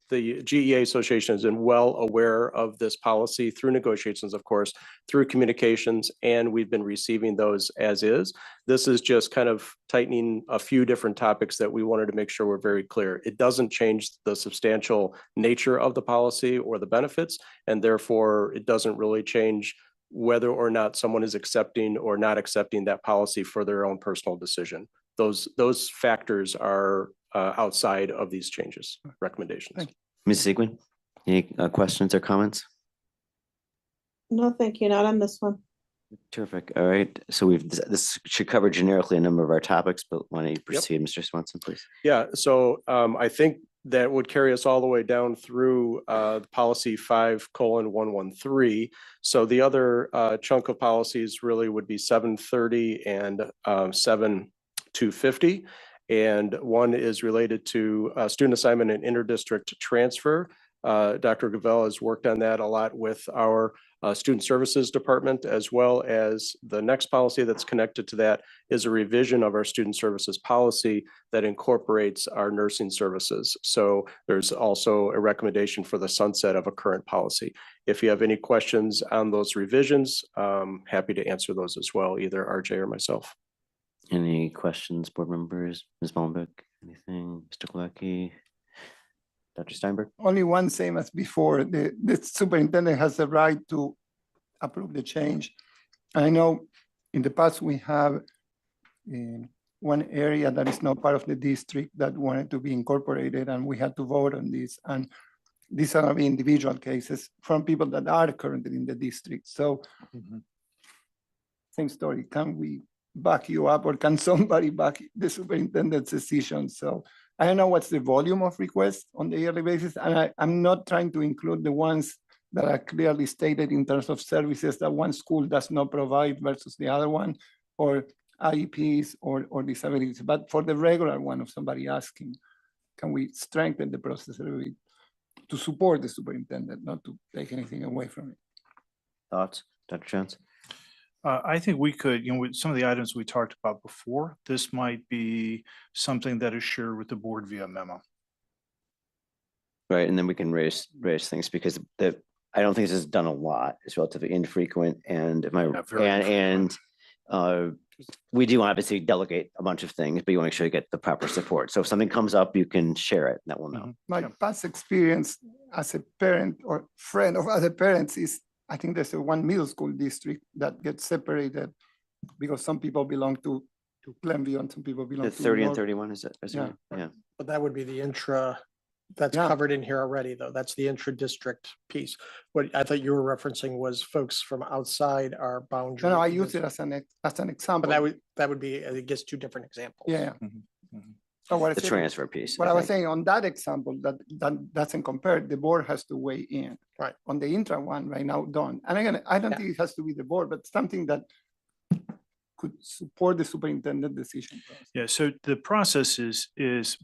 the GEA Association has been well aware of this policy through negotiations, of course, through communications, and we've been receiving those as is. This is just kind of tightening a few different topics that we wanted to make sure we're very clear. It doesn't change the substantial nature of the policy or the benefits, and therefore it doesn't really change whether or not someone is accepting or not accepting that policy for their own personal decision. Those factors are outside of these changes, recommendations. Thank you. Ms. Siegwin, any questions or comments? No, thank you. Not on this one. Terrific. All right. So this should cover generically a number of our topics, but why don't you proceed, Mr. Swanson, please? Yeah, so I think that would carry us all the way down through policy 5:113. So the other chunk of policies really would be 730 and 7250. And one is related to student assignment and interdistrict transfer. Dr. Gavell has worked on that a lot with our student services department, as well as the next policy that's connected to that is a revision of our student services policy that incorporates our nursing services. So there's also a recommendation for the sunset of a current policy. If you have any questions on those revisions, happy to answer those as well, either RJ or myself. Any questions, board members? Ms. Malmbeck, anything? Mr. Kulaki? Dr. Steinberg? Only one, same as before. The superintendent has the right to approve the change. I know in the past we have one area that is not part of the district that wanted to be incorporated, and we had to vote on this. And these are gonna be individual cases from people that are currently in the district. So same story. Can we back you up, or can somebody back the superintendent's decision? So I don't know what's the volume of requests on the yearly basis, and I'm not trying to include the ones that are clearly stated in terms of services that one school does not provide versus the other one, or IEPs or disabilities. But for the regular one of somebody asking, can we strengthen the process a little bit to support the superintendent, not to take anything away from it? Thoughts, Dr. Jones? I think we could, with some of the items we talked about before, this might be something that is shared with the board via memo. Right, and then we can raise things, because I don't think this is done a lot. It's relatively infrequent, and we do obviously delegate a bunch of things, but you want to make sure you get the proper support. So if something comes up, you can share it, that will know. My past experience as a parent or friend of other parents is, I think there's one middle school district that gets separated because some people belong to Glenview and some people belong The to 30 and North. 31, is it? Yeah. Yeah. But that would be the intra, that's Yeah. covered in here already, though. That's the intra-district piece. What I thought you were referencing was folks from outside our boundary. No, I use it as an example. But that would be, I guess, two different examples. Yeah. So what I The said- transfer piece. What I was saying on that example, that doesn't compare, the board has to weigh in. Right. On the intra one right now, don't. And again, I don't think it has to be the board, but something that could support the superintendent decision process. Yeah, so the process is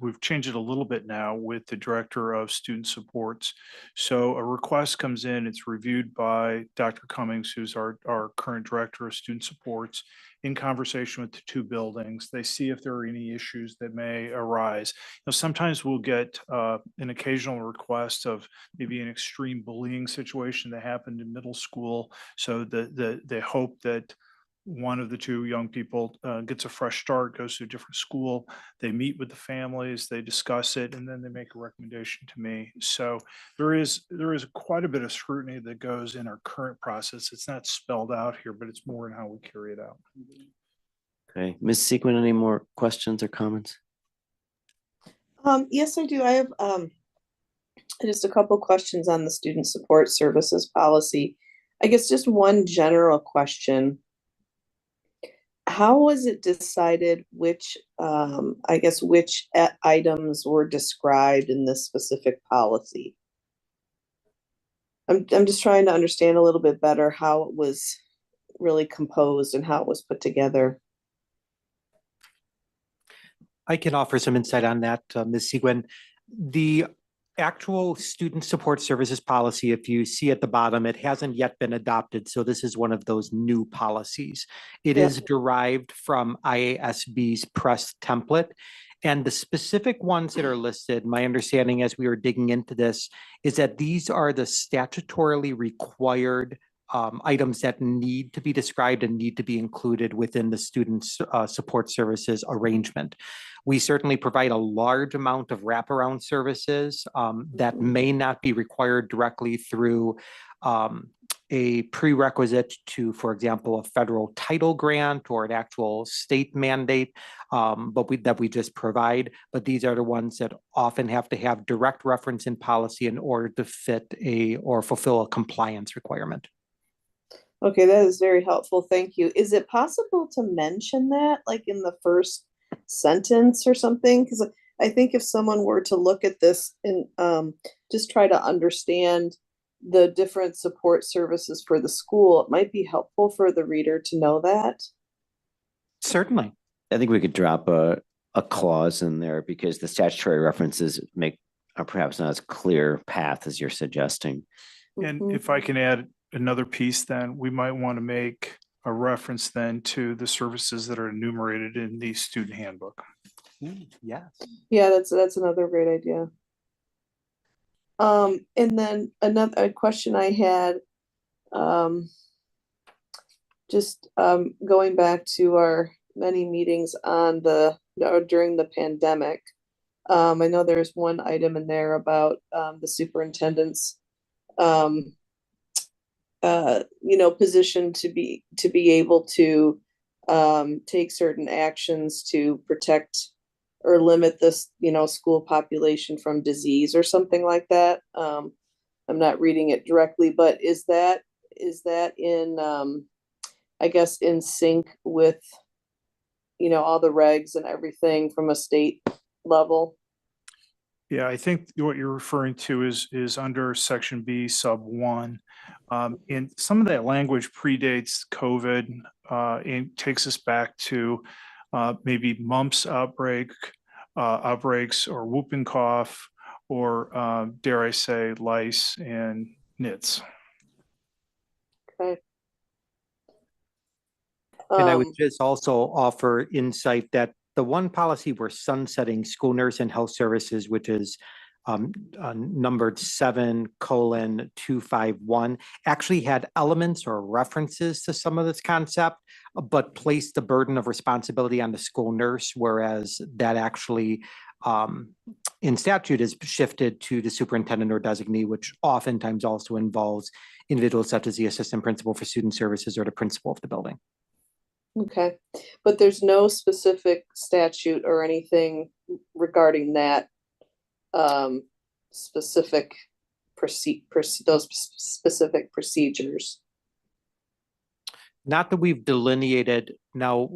we've changed it a little bit now with the director of student supports. So a request comes in, it's reviewed by Dr. Cummings, who's our current director of student supports, in conversation with the two buildings. They see if there are any issues that may arise. Sometimes we'll get an occasional request of maybe an extreme bullying situation that happened in middle school. So they hope that one of the two young people gets a fresh start, goes to a different school. They meet with the families, they discuss it, and then they make a recommendation to me. So there is quite a bit of scrutiny that goes in our current process. It's not spelled out here, but it's more in how we carry it out. Okay, Ms. Sequin, any more questions or comments? Yes, I do. I have just a couple questions on the student support services policy. I guess just one general question. How was it decided which, which items were described in this specific policy? I'm just trying to understand a little bit better how it was really composed and how it was put together. I can offer some insight on that, Ms. Seguin. The actual student support services policy, if you see at the bottom, it hasn't yet been adopted. So this is one of those new policies. It is derived from IASB's press template. And the specific ones that are listed, my understanding as we were digging into this, is that these are the statutorily required items that need to be described and need to be included within the student support services arrangement. We certainly provide a large amount of wraparound services that may not be required directly through a prerequisite to, for example, a federal title grant or an actual state mandate, that we just provide. But these are the ones that often have to have direct reference in policy in order to fit or fulfill a compliance requirement. Okay, that is very helpful. Thank you. Is it possible to mention that like in the first sentence or something? Because I think if someone were to look at this and just try to understand the different support services for the school, it might be helpful for the reader to know that. Certainly. I think we could drop a clause in there because the statutory references are perhaps not as clear path as you're suggesting. And if I can add another piece, then we might want to make a reference then to the services that are enumerated in the student handbook. Yes. Yeah, that's another great idea. And then another question I had, going back to our many meetings on during the pandemic. I know there's one item in there about the superintendent's position to be able to take certain actions to protect or limit this, school population from disease or something like that. I'm not reading it directly, but is that in, in sync with, all the regs and everything from a state level? Yeah, I think what you're referring to is under section B sub 1. And some of that language predates COVID and takes us back to maybe mumps outbreaks or whooping cough, or dare I say lice and nits. Okay. And I would just also offer insight that the one policy we're sunsetting, school nurse and health services, which is numbered 7:251, actually had elements or references to some of this concept, but placed the burden of responsibility on the school nurse, whereas that actually in statute is shifted to the superintendent or designee, which oftentimes also involves individuals such as the assistant principal for student services or the principal of the building. Okay, but there's no specific statute or anything regarding that specific those specific procedures. Not that we've delineated. Now,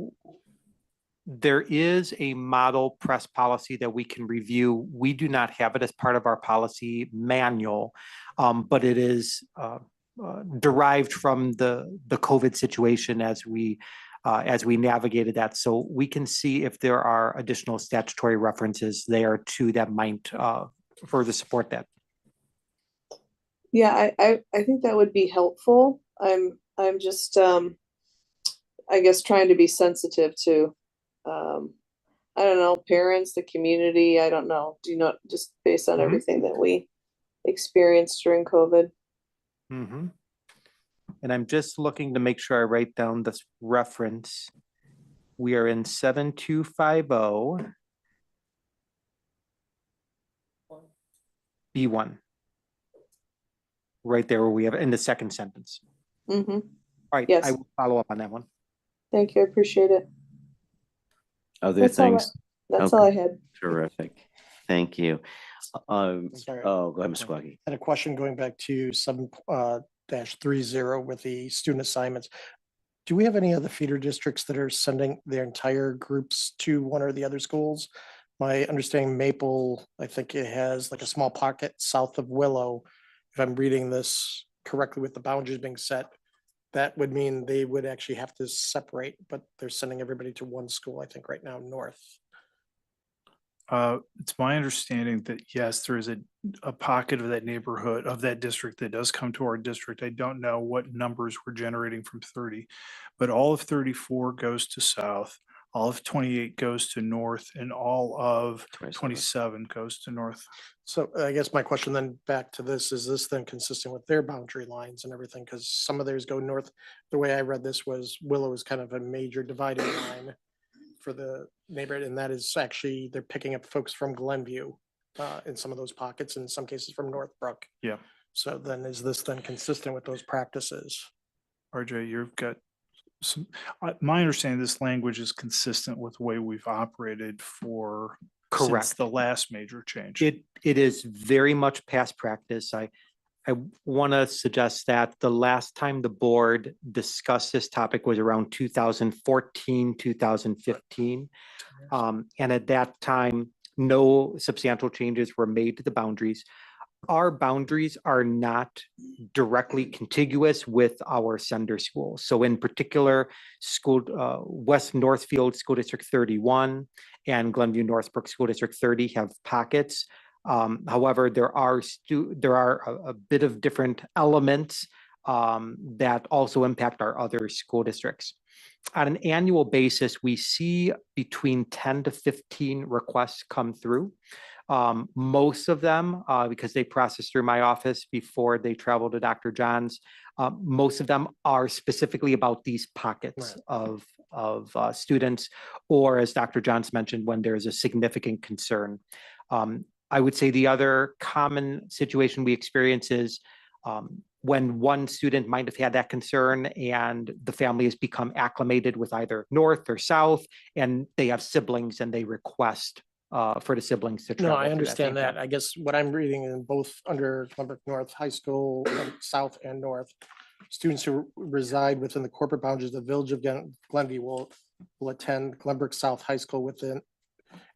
there is a model press policy that we can review. We do not have it as part of our policy manual, but it is derived from the COVID situation as we as we navigated that. So we can see if there are additional statutory references there too that might further support that. Yeah, I think that would be helpful. I'm just I guess trying to be sensitive to I don't know, parents, the community, I don't know. Do you know, just based on Mhm. everything that we experienced during COVID. Mhm. And I'm just looking to make sure I write down this reference. We are in 7250 B1. Right there where we have in the second sentence. Mm-hmm. All right, Yes. I will follow up on that one. Thank you, I appreciate it. Other That's all I- things? That's all I Okay. had. Terrific. Thank you. Sorry. Oh, go ahead, Ms. Squawky. And a question going back to 7-30 with the student assignments. Do we have any other feeder districts that are sending their entire groups to one or the other schools? My understanding Maple, I think it has like a small pocket south of Willow. If I'm reading this correctly with the boundaries being set, that would mean they would actually have to separate, but they're sending everybody to one school, I think right now, north. It's my understanding that yes, there is a pocket of that neighborhood, of that district that does come to our district. I don't know what numbers we're generating from 30, but all of 34 goes to south, all of 28 goes to north, and all of 27 goes to north. So I guess my question then back to this, is this then consistent with their boundary lines and everything? Because some of theirs go north. The way I read this was Willow is kind of a major dividing line for the neighborhood, and that is actually, they're picking up folks from Glenview in some of those pockets, in some cases from Northbrook. Yeah. So then is this then consistent with those practices? RJ, you've got some, my understanding, this language is consistent with the way we've operated for since Correct. the last major change. It is very much past practice. I want to suggest that the last time the board discussed this topic was around 2014, 2015. And at that time, no substantial changes were made to the boundaries. Our boundaries are not directly contiguous with our sender schools. So in particular, West Northfield School District 31 and Glenview Northbrook School District 30 have pockets. However, there are a bit of different elements that also impact our other school districts. On an annual basis, we see between 10 to 15 requests come through. Most of them, because they process through my office before they travel to Dr. John's, most of them are specifically about these pockets of students, or as Dr. Johns mentioned, when there's a significant concern. I would say the other common situation we experience is when one student might have had that concern and the family has become acclimated with either north or south, and they have siblings and they request for the siblings to travel. No, I through understand same that. path. I guess what I'm reading in both under Glenbrook North High School, South and North, students who reside within the corporate boundaries of the village of Glenview will attend Glenbrook South High School within.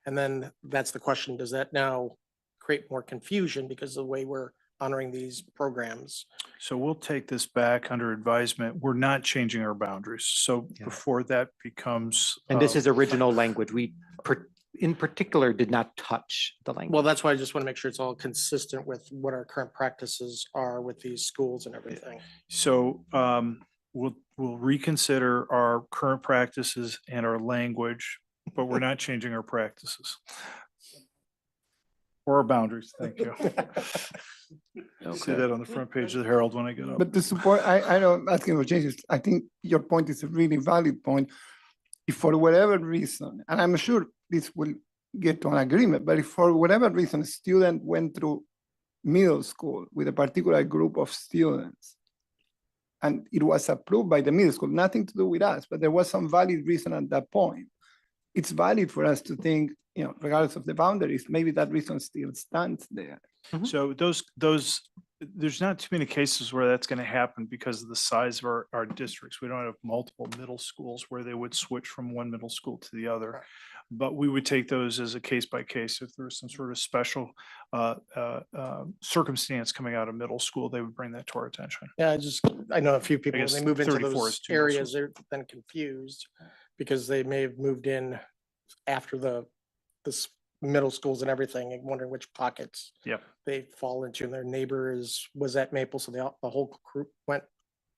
And then that's the question, does that now create more confusion because of the way we're honoring these programs? So we'll take this back under advisement. We're not changing our boundaries. So Yeah. before that becomes. And this is original language. We, in particular, did not touch the language. Well, that's why I just want to make sure it's all consistent with what our current practices are with these schools and everything. So we'll reconsider our current practices and our language, but we're not changing our practices. Or our boundaries, thank you. See that on the front page of the Herald when I get up. But the support, I don't asking for changes. I think your point is a really valid point. If for whatever reason, and I'm sure this will get to an agreement, but if for whatever reason a student went through middle school with a particular group of students, and it was approved by the middle school, nothing to do with us, but there was some valid reason at that point, it's valid for us to think, regardless of the boundaries, maybe that reason still stands there. So those there's not too many cases where that's going to happen because of the size of our districts. We don't have multiple middle schools where they would switch from one middle school to the other. But we would take those as a case by case. If there was some sort of special circumstance coming out of middle school, they would bring that to our attention. Yeah, I know a few people, when guess they move into 34 those is too much. areas, they're then confused because they may have moved in after this middle schools and everything and wondering which pockets Yep. they fall into, and their neighbor was at Maple, so the whole group went.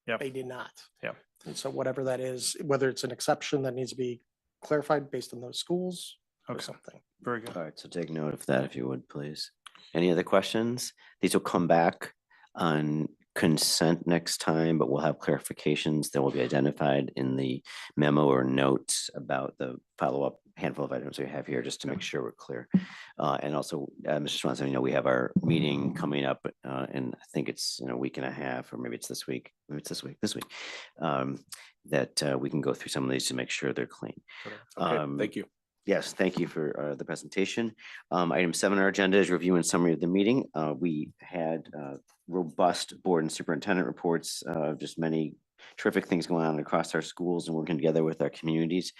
Yep. They did not. Yep. And so whatever that is, whether it's an exception that needs to be clarified based on those schools or Okay. something. Very good. All right, so take note of that if you would, please. Any other questions? These will come back on consent next time, but we'll have clarifications that will be identified in the memo or notes about the follow-up handful of items we have here, just to make sure we're clear. And also, Mr. Swanson, we have our meeting coming up, and I think it's in a week and a half, or maybe it's this week, maybe it's this week, that we can go through some of these to make sure they're clean. Okay, thank you. Yes, thank you for the presentation. Item 7 on our agenda is review and summary of the meeting. We had robust board and superintendent reports, just many terrific things going on across our schools and working together with our communities.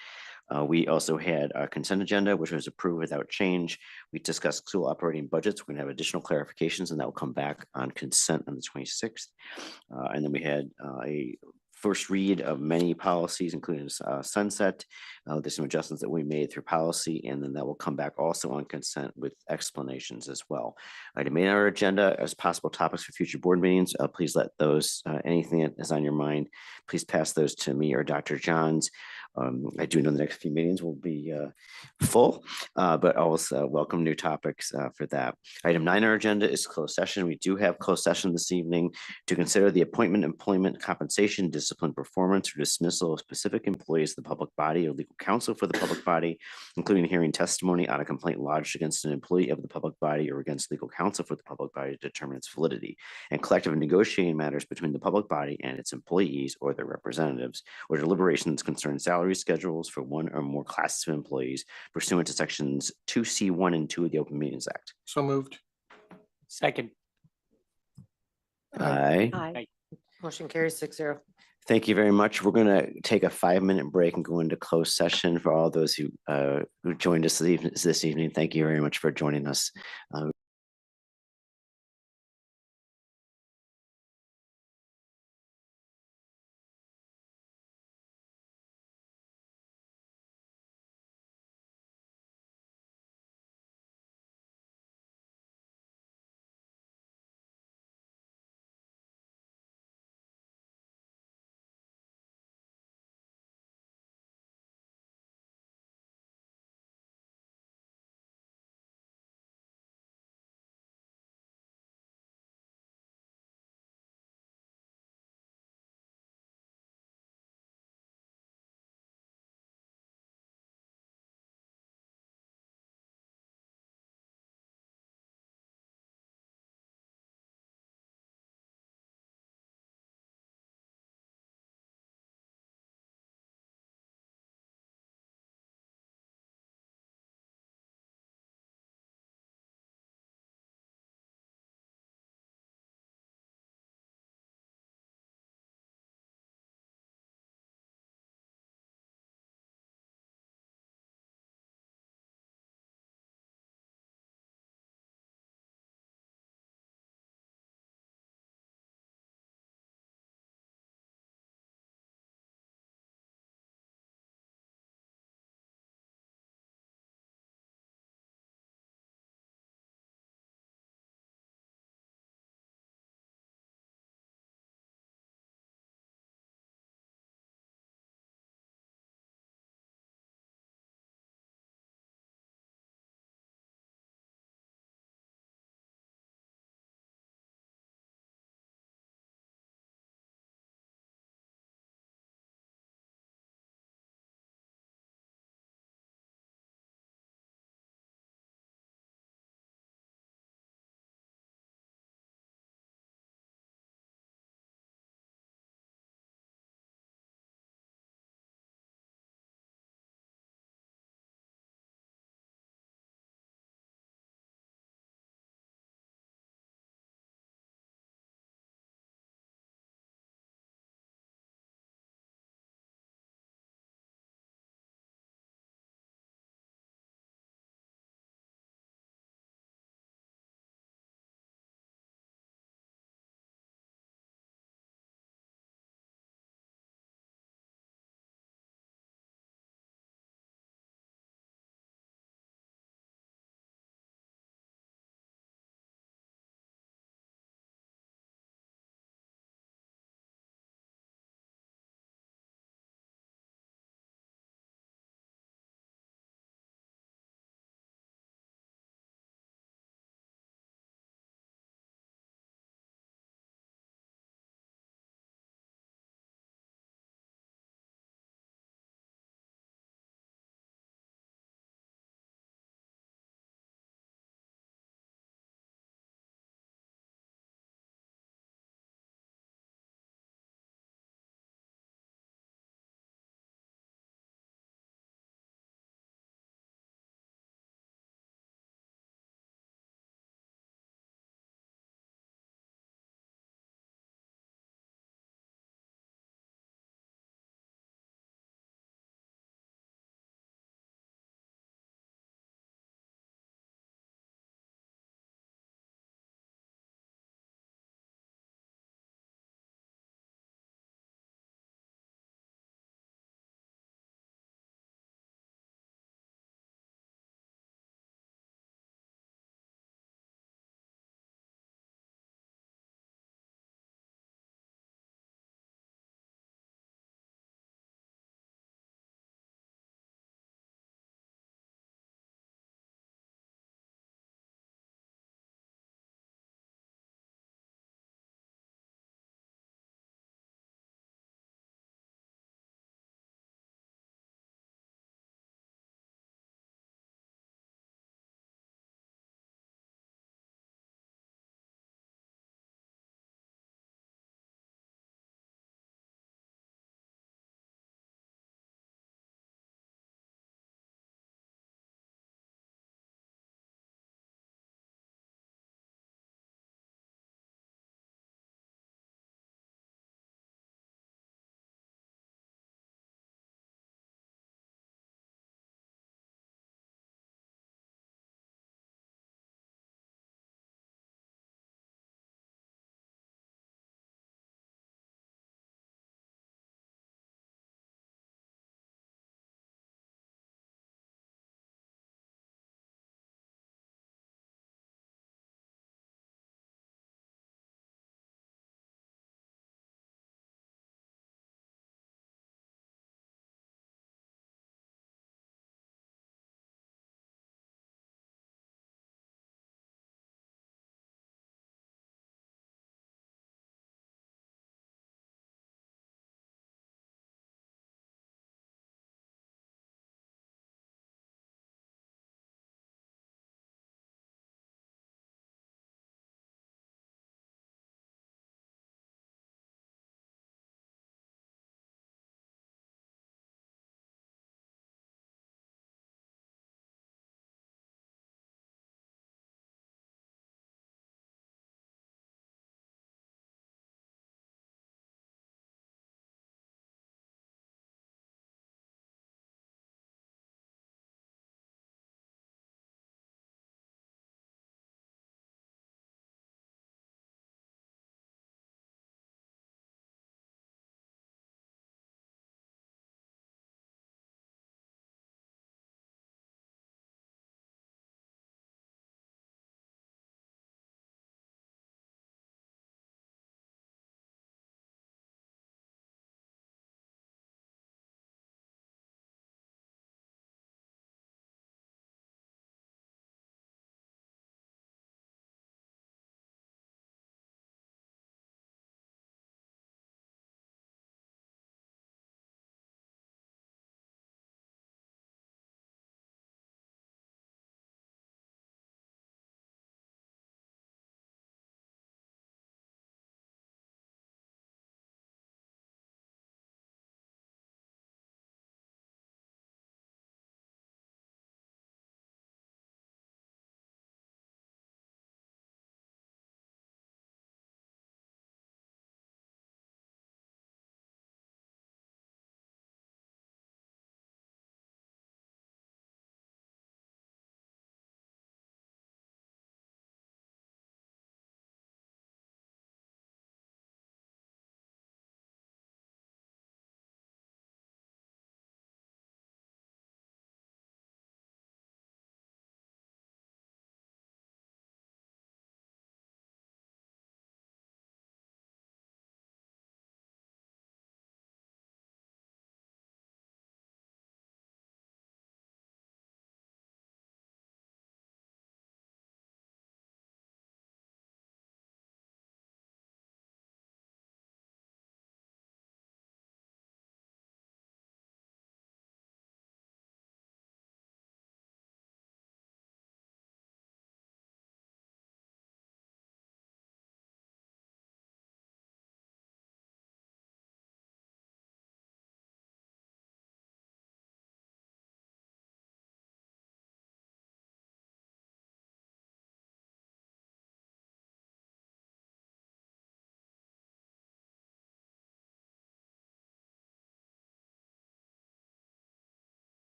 We also had a consent agenda, which was approved without change. We discussed school operating budgets. We're going to have additional clarifications, and that will come back on consent on the 26th. And then we had a first read of many policies, including sunset. There's some adjustments that we made through policy, and then that will come back also on consent with explanations as well. Item 8 on our agenda as possible topics for future board meetings. Please let those, anything that is on your mind, please pass those to me or Dr. Johns. I do know the next few meetings will be full, but also welcome new topics for that. Item 9 on our agenda is closed session. We do have closed session this evening to consider the appointment, employment, compensation, discipline, performance, or dismissal of specific employees of the public body or legal counsel for the public body, including hearing testimony on a complaint lodged against an employee of the public body or against legal counsel for the public body to determine its validity, and collective negotiating matters between the public body and its employees or their representatives, or deliberations concerning salary schedules for one or more classes of employees pursuant to sections 2C1 and 2 of the Open Meetings Act. So moved. Second. Aye. Aye. Motion carries 6-0. Thank you very much. We're going to take a 5-minute break and go into closed session. For all those who joined us this evening, thank you very much for joining us.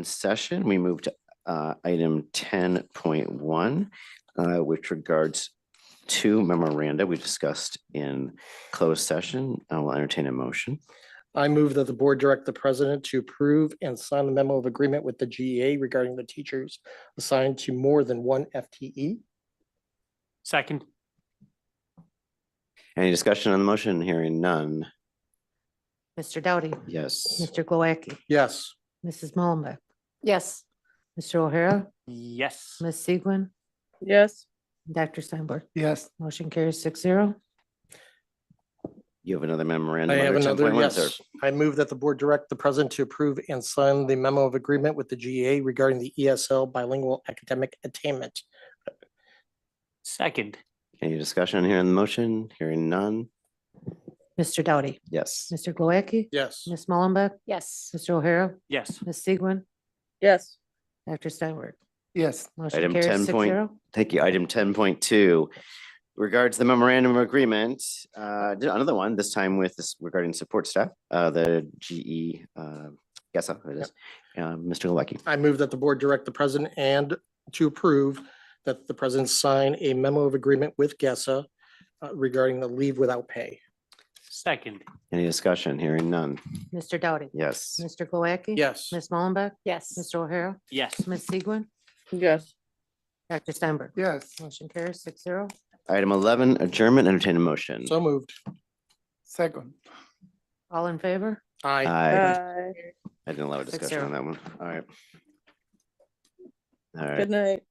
session, we move to item 10.1, which regards two memoranda we discussed in closed session. I will entertain a motion. I move that the board direct the president to approve and sign the memo of agreement with the GEA regarding the teachers assigned to more than one FTE. Second. Any discussion on the motion? Hearing none. Mr. Doughty, Yes. Mr. Glowacki, Yes. Mrs. Mullenbeck, Yes. Mr. O'Hara, Yes. Ms. Segwin, Yes. Dr. Steinberg. Yes, Motion carries 6-0. You have another memorandum. I have under another, 10.1, sir. yes. I move that the board direct the president to approve and sign the memo of agreement with the GEA regarding the ESL bilingual academic attainment. Second. Any discussion here on the motion? Hearing none. Mr. Doughty, Yes. Mr. Glowacki, Yes. Ms. Mullenbeck, Yes. Mr. O'Hara, Yes. Ms. Segwin, Yes. Dr. Steinberg. yes, Motion Item carries 10 point- 6-0. Thank you. Item 10.2 regards the memorandum of agreement. Another one, this time with this regarding support staff, the GE, GESA, it is. Mr. Galecki. I move that the board direct the president and to approve that the president sign a memo of agreement with GESA regarding the leave without pay. Second. Any discussion? Hearing none. Mr. Doughty, Yes. Mr. Glowacki. Yes. Ms. Mullenbeck, Yes. Mr. O'Hara, Yes. Ms. Segwin, Yes. Dr. Steinberg. yes, Motion carries 6-0. Item 11, adjournment, entertain a motion. So moved. second. All in favor? Aye. Aye. I didn't allow a discussion 6-0. on that one. All right. All right. Good night.